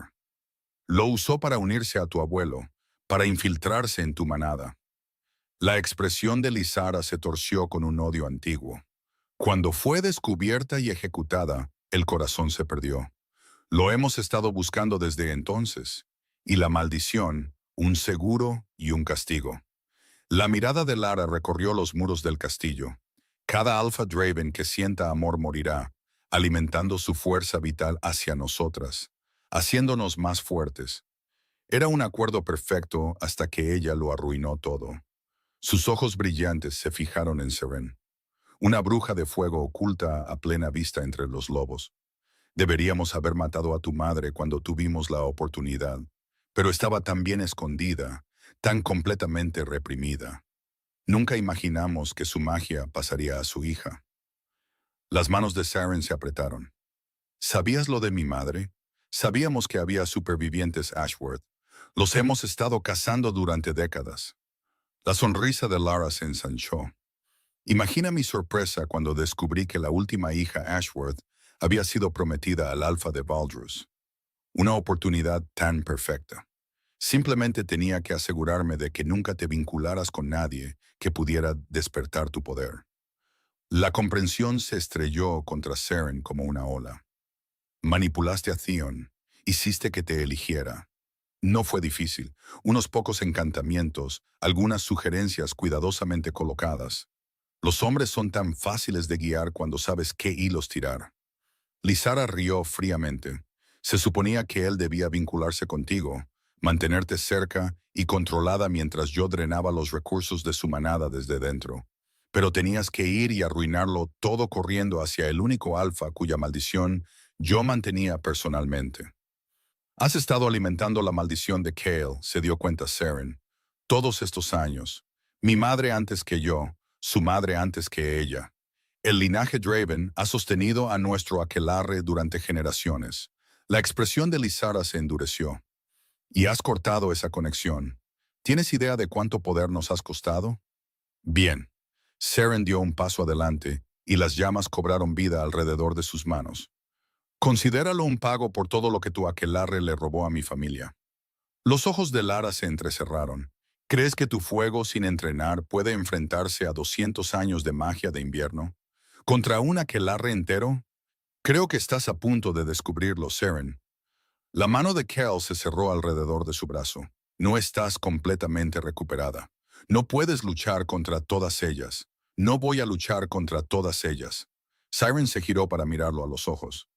S1: Lo usó para unirse a tu abuelo, para infiltrarse en tu manada». La expresión de Lysara se torció con un odio antiguo. Cuando fue descubierta y ejecutada, el corazón se perdió. Lo hemos estado buscando desde entonces, y la maldición, un seguro y un castigo. La mirada de Lara recorrió los muros del castillo. Cada Alpha Draven que sienta amor morirá, alimentando su fuerza vital hacia nosotras, haciéndonos más fuertes. Era un acuerdo perfecto hasta que ella lo arruinó todo. Sus ojos brillantes se fijaron en Seren, una bruja de fuego oculta a plena vista entre los lobos. Deberíamos haber matado a tu madre cuando tuvimos la oportunidad, pero estaba tan bien escondida, tan completamente reprimida. Nunca imaginamos que su magia pasaría a su hija. Las manos de Saren se apretaron. ¿Sabías lo de mi madre? Sabíamos que había supervivientes Ashworth. Los hemos estado cazando durante décadas. La sonrisa de Lara se ensanchó. Imagina mi sorpresa cuando descubrí que la última hija Ashworth había sido prometida al Alfa de Valdrus. Una oportunidad tan perfecta. Simplemente tenía que asegurarme de que nunca te vincularas con nadie que pudiera despertar tu poder. La comprensión se estrelló contra Saren como una ola. Manipulaste a Theon, hiciste que te eligiera. No fue difícil, unos pocos encantamientos, algunas sugerencias cuidadosamente colocadas. Los hombres son tan fáciles de guiar cuando sabes qué hilos tirar. Lysara rió fríamente. Se suponía que él debía vincularse contigo, mantenerte cerca y controlada mientras yo drenaba los recursos de su manada desde dentro. Pero tenías que ir y arruinarlo todo corriendo hacia el único alfa cuya maldición yo mantenía personalmente. Has estado alimentando la maldición de Cale, se dio cuenta Saren. Todos estos años. Mi madre antes que yo, su madre antes que ella. El linaje Draven ha sostenido a nuestro aquelarre durante generaciones. La expresión de Lysara se endureció. Y has cortado esa conexión. ¿Tienes idea de cuánto poder nos has costado? Bien. Saren dio un paso adelante y las llamas cobraron vida alrededor de sus manos. Considéralo un pago por todo lo que tu aquelarre le robó a mi familia. Los ojos de Lara se entrecerraron. ¿Crees que tu fuego sin entrenar puede enfrentarse a 200 años de magia de invierno? ¿Contra un aquelarre entero? Creo que estás a punto de descubrirlo, Saren. La mano de Kel se cerró alrededor de su brazo. No estás completamente recuperada. No puedes luchar contra todas ellas. No voy a luchar contra todas ellas. Siren se giró para mirarlo a los ojos.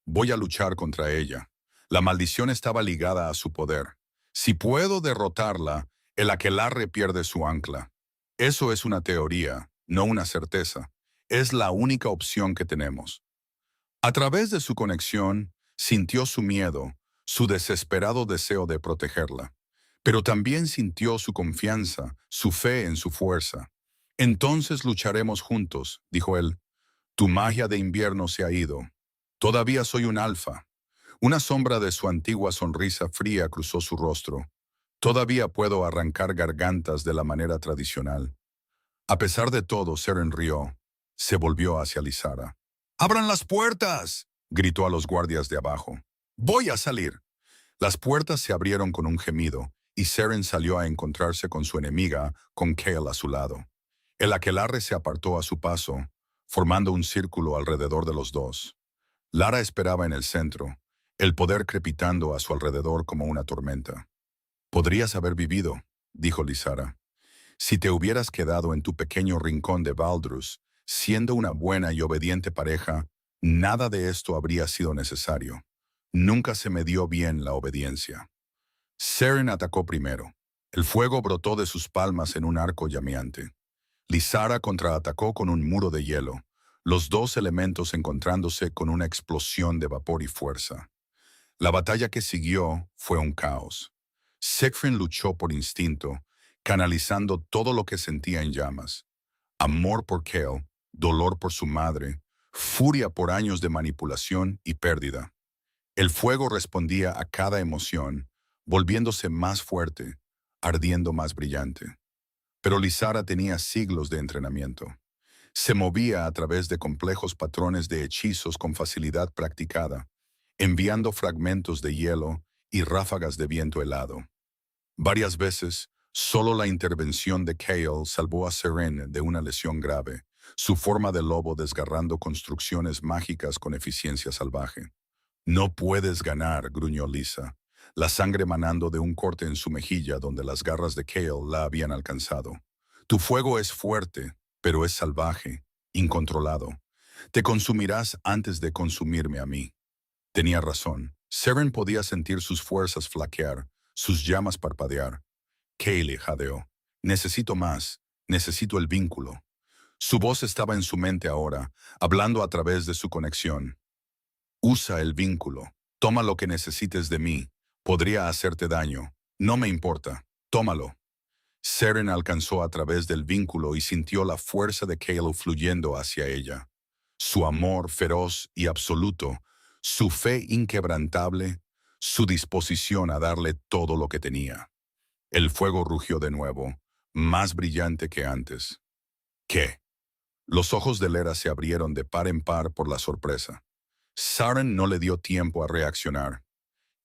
S1: Voy a luchar contra ella. La maldición estaba ligada a su poder. Si puedo derrotarla, el aquelarre pierde su ancla. Eso es una teoría, no una certeza. Es la única opción que tenemos. A través de su conexión, sintió su miedo, su desesperado deseo de protegerla. Pero también sintió su confianza, su fe en su fuerza. Entonces lucharemos juntos, dijo él. Tu magia de invierno se ha ido. Todavía soy un alfa. Una sombra de su antigua sonrisa fría cruzó su rostro. Todavía puedo arrancar gargantas de la manera tradicional. A pesar de todo, Saren rió. Se volvió hacia Lysara. ¡Abran las puertas!, gritó a los guardias de abajo. ¡Voy a salir! Las puertas se abrieron con un gemido, y Saren salió a encontrarse con su enemiga, con Cale a su lado. El aquelarre se apartó a su paso, formando un círculo alrededor de los dos. Lara esperaba en el centro, el poder crepitando a su alrededor como una tormenta. «Podrías haber vivido», dijo Lysara. «Si te hubieras quedado en tu pequeño rincón de Valdrus, siendo una buena y obediente pareja, nada de esto habría sido necesario. Nunca se me dio bien la obediencia». Saren atacó primero. El fuego brotó de sus palmas en un arco llameante. Lysara contraatacó con un muro de hielo, los dos elementos encontrándose con una explosión de vapor y fuerza. La batalla que siguió fue un caos. Siegfried luchó por instinto, canalizando todo lo que sentía en llamas. Amor por Cale, dolor por su madre, furia por años de manipulación y pérdida. El fuego respondía a cada emoción, volviéndose más fuerte, ardiendo más brillante. Pero Lysara tenía siglos de entrenamiento. Se movía a través de complejos patrones de hechizos con facilidad practicada, enviando fragmentos de hielo y ráfagas de viento helado. Varias veces, solo la intervención de Cale salvó a Saren de una lesión grave, su forma de lobo desgarrando construcciones mágicas con eficiencia salvaje. «No puedes ganar», gruñó Lysa, la sangre manando de un corte en su mejilla donde las garras de Cale la habían alcanzado. «Tu fuego es fuerte, pero es salvaje, incontrolado. Te consumirás antes de consumirme a mí». Tenía razón. Saren podía sentir sus fuerzas flaquear, sus llamas parpadear. Cale jadeó. «Necesito más. Necesito el vínculo». Su voz estaba en su mente ahora, hablando a través de su conexión. Usa el vínculo. Toma lo que necesites de mí. Podría hacerte daño. No me importa. Tómalo. Seren alcanzó a través del vínculo y sintió la fuerza de Kale fluyendo hacia ella. Su amor feroz y absoluto, su fe inquebrantable, su disposición a darle todo lo que tenía. El fuego rugió de nuevo, más brillante que antes. ¿Qué? Los ojos de Lera se abrieron de par en par por la sorpresa. Saren no le dio tiempo a reaccionar.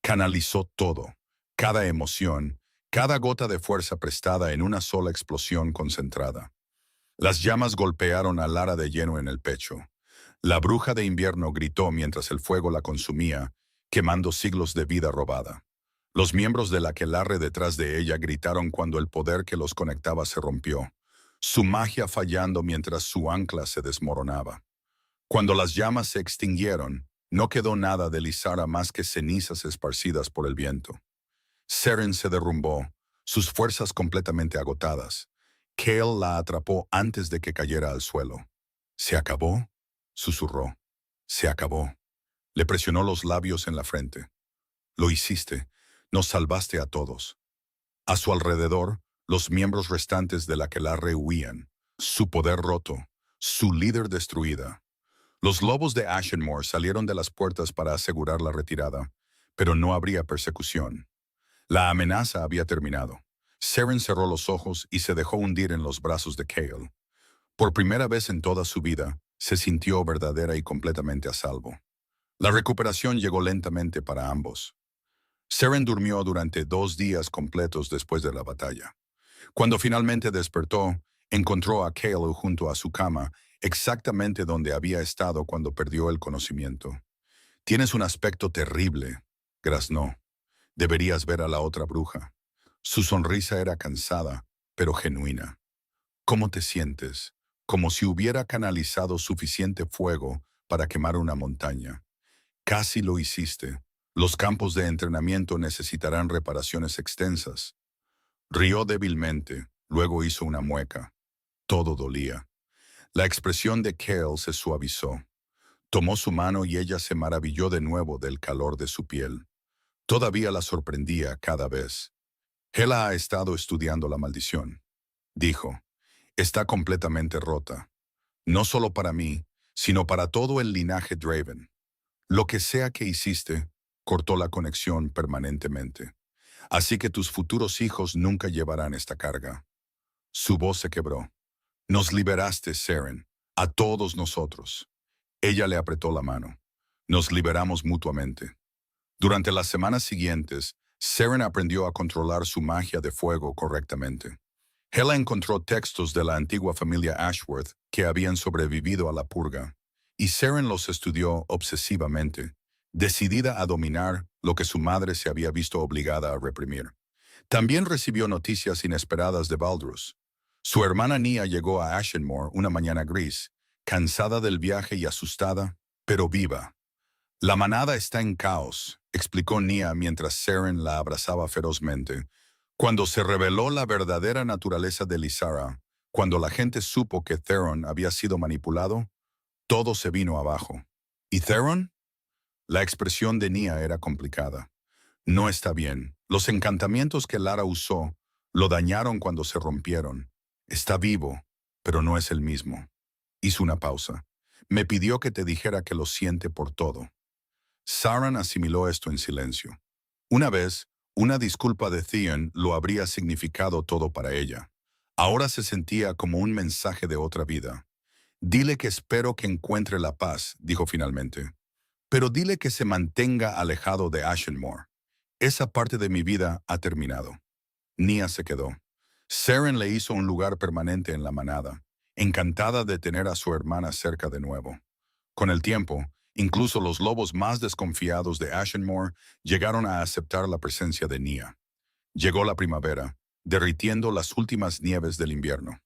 S1: Canalizó todo, cada emoción, cada gota de fuerza prestada en una sola explosión concentrada. Las llamas golpearon a Lara de lleno en el pecho. La bruja de invierno gritó mientras el fuego la consumía, quemando siglos de vida robada. Los miembros del aquelarre detrás de ella gritaron cuando el poder que los conectaba se rompió, su magia fallando mientras su ancla se desmoronaba. Cuando las llamas se extinguieron, no quedó nada de Lysara más que cenizas esparcidas por el viento. Seren se derrumbó, sus fuerzas completamente agotadas. Kale la atrapó antes de que cayera al suelo. ¿Se acabó?, susurró. Se acabó. Le presionó los labios en la frente. Lo hiciste. Nos salvaste a todos. A su alrededor, los miembros restantes del aquelarre huían, su poder roto, su líder destruida. Los lobos de Ashenmore salieron de las puertas para asegurar la retirada, pero no habría persecución. La amenaza había terminado. Seren cerró los ojos y se dejó hundir en los brazos de Kale. Por primera vez en toda su vida, se sintió verdadera y completamente a salvo. La recuperación llegó lentamente para ambos. Seren durmió durante 2 días completos después de la batalla. Cuando finalmente despertó, encontró a Kale junto a su cama, exactamente donde había estado cuando perdió el conocimiento. «Tienes un aspecto terrible», graznó. «Deberías ver a la otra bruja». Su sonrisa era cansada, pero genuina. «¿Cómo te sientes?» Como si hubiera canalizado suficiente fuego para quemar una montaña. «Casi lo hiciste. Los campos de entrenamiento necesitarán reparaciones extensas». Rió débilmente, luego hizo una mueca. Todo dolía. La expresión de Kale se suavizó. Tomó su mano y ella se maravilló de nuevo del calor de su piel. Todavía la sorprendía cada vez. «Hela ha estado estudiando la maldición», dijo. «Está completamente rota. No solo para mí, sino para todo el linaje Draven. Lo que sea que hiciste, cortó la conexión permanentemente. Así que tus futuros hijos nunca llevarán esta carga». Su voz se quebró. «Nos liberaste, Seren, a todos nosotros». Ella le apretó la mano. Nos liberamos mutuamente. Durante las semanas siguientes, Seren aprendió a controlar su magia de fuego correctamente. Hela encontró textos de la antigua familia Ashworth que habían sobrevivido a la purga, y Seren los estudió obsesivamente, decidida a dominar lo que su madre se había visto obligada a reprimir. También recibió noticias inesperadas de Baldrus. Su hermana Nia llegó a Ashenmore una mañana gris, cansada del viaje y asustada, pero viva. «La manada está en caos», explicó Nia mientras Seren la abrazaba ferozmente. Cuando se reveló la verdadera naturaleza de Lysara, cuando la gente supo que Theron había sido manipulado, todo se vino abajo. ¿Y Theron? La expresión de Nia era complicada. «No está bien. Los encantamientos que Lara usó lo dañaron cuando se rompieron. Está vivo, pero no es el mismo». Hizo una pausa. «Me pidió que te dijera que lo siente por todo». Saren asimiló esto en silencio. Una vez, una disculpa de Theon lo habría significado todo para ella. Ahora se sentía como un mensaje de otra vida. «Dile que espero que encuentre la paz», dijo finalmente. «Pero dile que se mantenga alejado de Ashenmore. Esa parte de mi vida ha terminado». Nia se quedó. Seren le hizo un lugar permanente en la manada, encantada de tener a su hermana cerca de nuevo. Con el tiempo, incluso los lobos más desconfiados de Ashenmore llegaron a aceptar la presencia de Nia. Llegó la primavera, derritiendo las últimas nieves del invierno.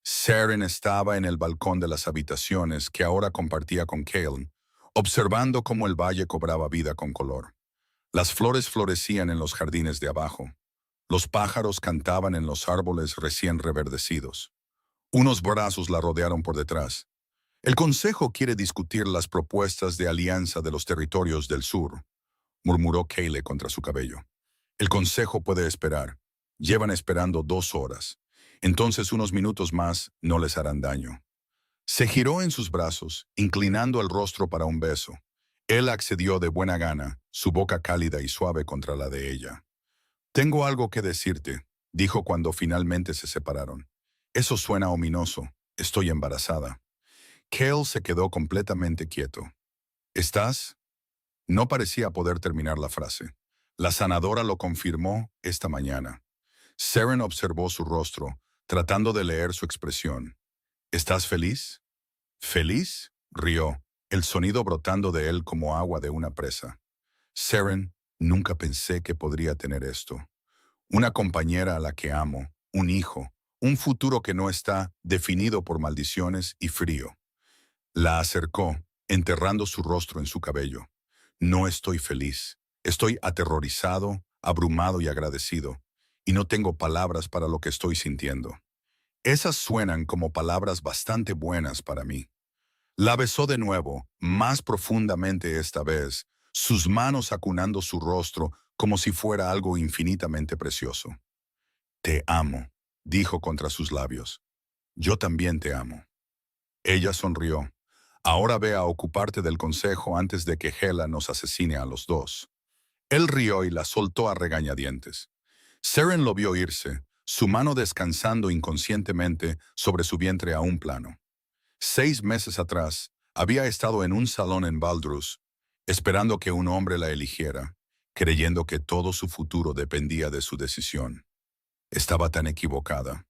S1: Seren estaba en el balcón de las habitaciones que ahora compartía con Kale, observando cómo el valle cobraba vida con color. Las flores florecían en los jardines de abajo. Los pájaros cantaban en los árboles recién reverdecidos. Unos brazos la rodearon por detrás. El Consejo quiere discutir las propuestas de alianza de los territorios del sur, murmuró Kayleigh contra su cabello. El Consejo puede esperar. Llevan esperando 2 horas. Entonces unos minutos más no les harán daño. Se giró en sus brazos, inclinando el rostro para un beso. Él accedió de buena gana, su boca cálida y suave contra la de ella. Tengo algo que decirte, dijo cuando finalmente se separaron. Eso suena ominoso. Estoy embarazada. Cale se quedó completamente quieto. ¿Estás? No parecía poder terminar la frase. La sanadora lo confirmó esta mañana. Saren observó su rostro, tratando de leer su expresión. ¿Estás feliz? ¿Feliz? Rió, el sonido brotando de él como agua de una presa. Saren, nunca pensé que podría tener esto. Una compañera a la que amo, un hijo, un futuro que no está definido por maldiciones y frío. La acercó, enterrando su rostro en su cabello. No estoy feliz. Estoy aterrorizado, abrumado y agradecido. Y no tengo palabras para lo que estoy sintiendo. Esas suenan como palabras bastante buenas para mí. La besó de nuevo, más profundamente esta vez, sus manos acunando su rostro como si fuera algo infinitamente precioso. Te amo, dijo contra sus labios. Yo también te amo. Ella sonrió. Ahora ve a ocuparte del consejo antes de que Hela nos asesine a los dos. Él rió y la soltó a regañadientes. Saren lo vio irse, su mano descansando inconscientemente sobre su vientre a un plano. 6 meses atrás, había estado en un salón en Baldrus, esperando que un hombre la eligiera, creyendo que todo su futuro dependía de su decisión. Estaba tan equivocada.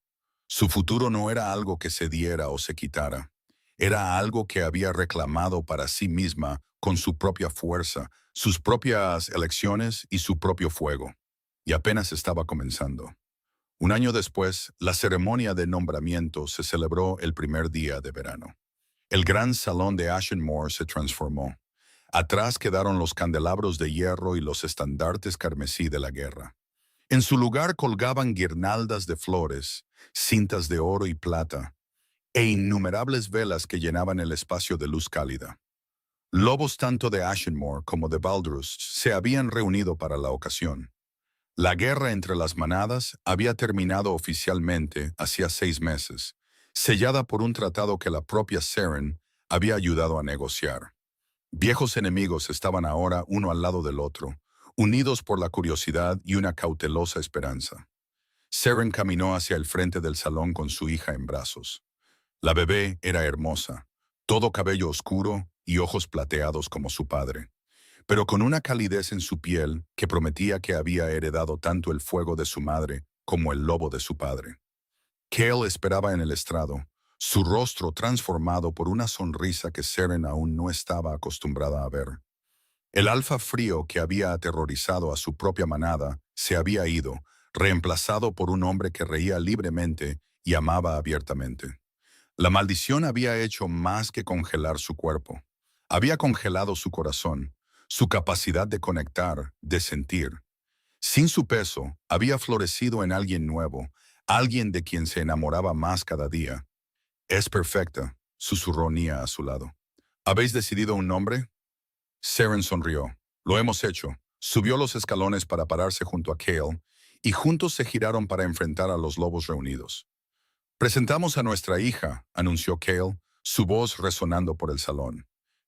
S1: Su futuro no era algo que se diera o se quitara. Era algo que había reclamado para sí misma con su propia fuerza, sus propias elecciones y su propio fuego. Y apenas estaba comenzando. Un año después, la ceremonia de nombramiento se celebró el primer día de verano. El gran salón de Ashenmore se transformó. Atrás quedaron los candelabros de hierro y los estandartes carmesí de la guerra. En su lugar colgaban guirnaldas de flores, cintas de oro y plata, e innumerables velas que llenaban el espacio de luz cálida. Lobos tanto de Ashenmore como de Baldrus se habían reunido para la ocasión. La guerra entre las manadas había terminado oficialmente hacía 6 meses, sellada por un tratado que la propia Saren había ayudado a negociar. Viejos enemigos estaban ahora uno al lado del otro, unidos por la curiosidad y una cautelosa esperanza. Saren caminó hacia el frente del salón con su hija en brazos. La bebé era hermosa, todo cabello oscuro y ojos plateados como su padre, pero con una calidez en su piel que prometía que había heredado tanto el fuego de su madre como el lobo de su padre. Cale esperaba en el estrado, su rostro transformado por una sonrisa que Saren aún no estaba acostumbrada a ver. El alfa frío que había aterrorizado a su propia manada se había ido, reemplazado por un hombre que reía libremente y amaba abiertamente. La maldición había hecho más que congelar su cuerpo. Había congelado su corazón, su capacidad de conectar, de sentir. Sin su peso, había florecido en alguien nuevo, alguien de quien se enamoraba más cada día. Es perfecta, susurró Nia a su lado. ¿Habéis decidido un nombre? Saren sonrió. Lo hemos hecho. Subió los escalones para pararse junto a Cale, y juntos se giraron para enfrentar a los lobos reunidos. Presentamos a nuestra hija, anunció Cale, su voz resonando por el salón.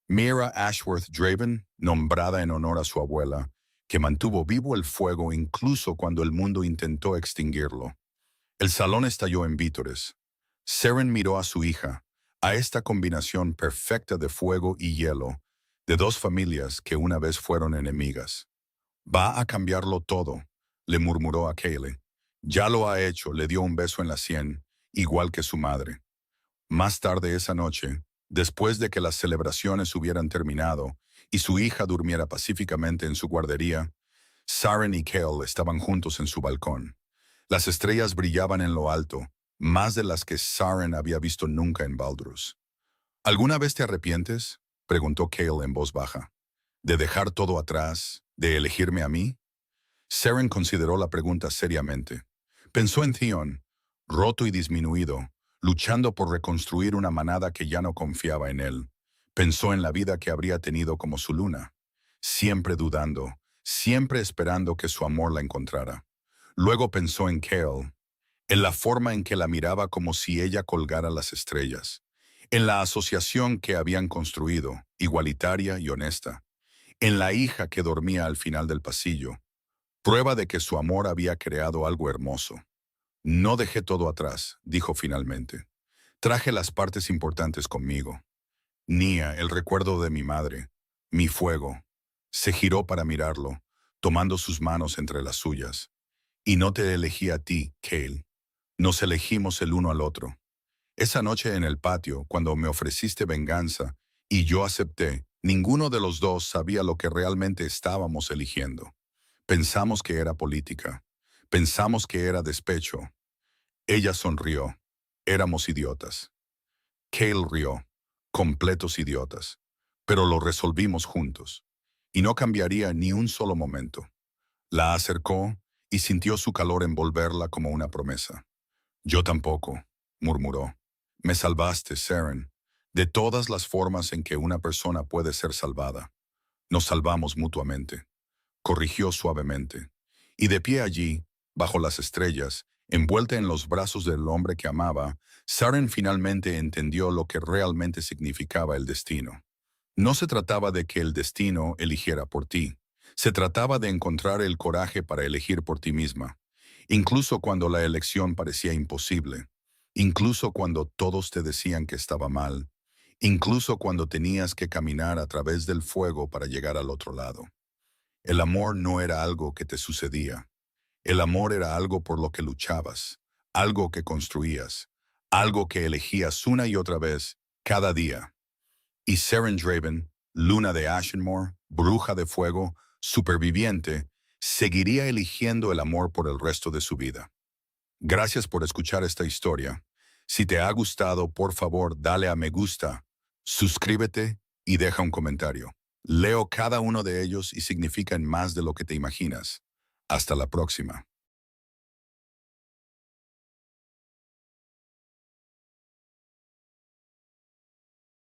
S1: Mira Ashworth Draven, nombrada en honor a su abuela, que mantuvo vivo el fuego incluso cuando el mundo intentó extinguirlo. El salón estalló en vítores. Saren miró a su hija, a esta combinación perfecta de fuego y hielo, de dos familias que una vez fueron enemigas. Va a cambiarlo todo, le murmuró a Kayleigh. Ya lo ha hecho, le dio un beso en la sien, igual que su madre. Más tarde esa noche, después de que las celebraciones hubieran terminado y su hija durmiera pacíficamente en su guardería, Saren y Cale estaban juntos en su balcón. Las estrellas brillaban en lo alto, más de las que Saren había visto nunca en Baldrus. ¿Alguna vez te arrepientes?, preguntó Cale en voz baja. ¿De dejar todo atrás? ¿De elegirme a mí? Saren consideró la pregunta seriamente. Pensó en Theon, roto y disminuido, luchando por reconstruir una manada que ya no confiaba en él. Pensó en la vida que habría tenido como su luna, siempre dudando, siempre esperando que su amor la encontrara. Luego pensó en Cale, en la forma en que la miraba como si ella colgara las estrellas, en la asociación que habían construido, igualitaria y honesta, en la hija que dormía al final del pasillo, prueba de que su amor había creado algo hermoso. No dejé todo atrás, dijo finalmente. Traje las partes importantes conmigo. Nia, el recuerdo de mi madre, mi fuego. Se giró para mirarlo, tomando sus manos entre las suyas. Y no te elegí a ti, Cale. Nos elegimos el uno al otro. Esa noche en el patio, cuando me ofreciste venganza y yo acepté, ninguno de los dos sabía lo que realmente estábamos eligiendo. Pensamos que era política. Pensamos que era despecho. Ella sonrió. Éramos idiotas. Cale rió. Completos idiotas. Pero lo resolvimos juntos. Y no cambiaría ni un solo momento. La acercó y sintió su calor envolverla como una promesa. Yo tampoco, murmuró. Me salvaste, Saren, de todas las formas en que una persona puede ser salvada. Nos salvamos mutuamente. Corrigió suavemente. Y de pie allí, bajo las estrellas, envuelta en los brazos del hombre que amaba, Saren finalmente entendió lo que realmente significaba el destino. No se trataba de que el destino eligiera por ti. Se trataba de encontrar el coraje para elegir por ti misma, incluso cuando la elección parecía imposible, incluso cuando todos te decían que estaba mal, incluso cuando tenías que caminar a través del fuego para llegar al otro lado. El amor no era algo que te sucedía. El amor era algo por lo que luchabas, algo que construías, algo que elegías una y otra vez, cada día. Y Saren Draven, luna de Ashenmore, bruja de fuego, superviviente, seguiría eligiendo el amor por el resto de su vida. Gracias por escuchar esta historia. Si te ha gustado, por favor, dale a me gusta, suscríbete y deja un comentario. Leo cada uno de ellos y significan más de lo que te imaginas. Hasta la próxima.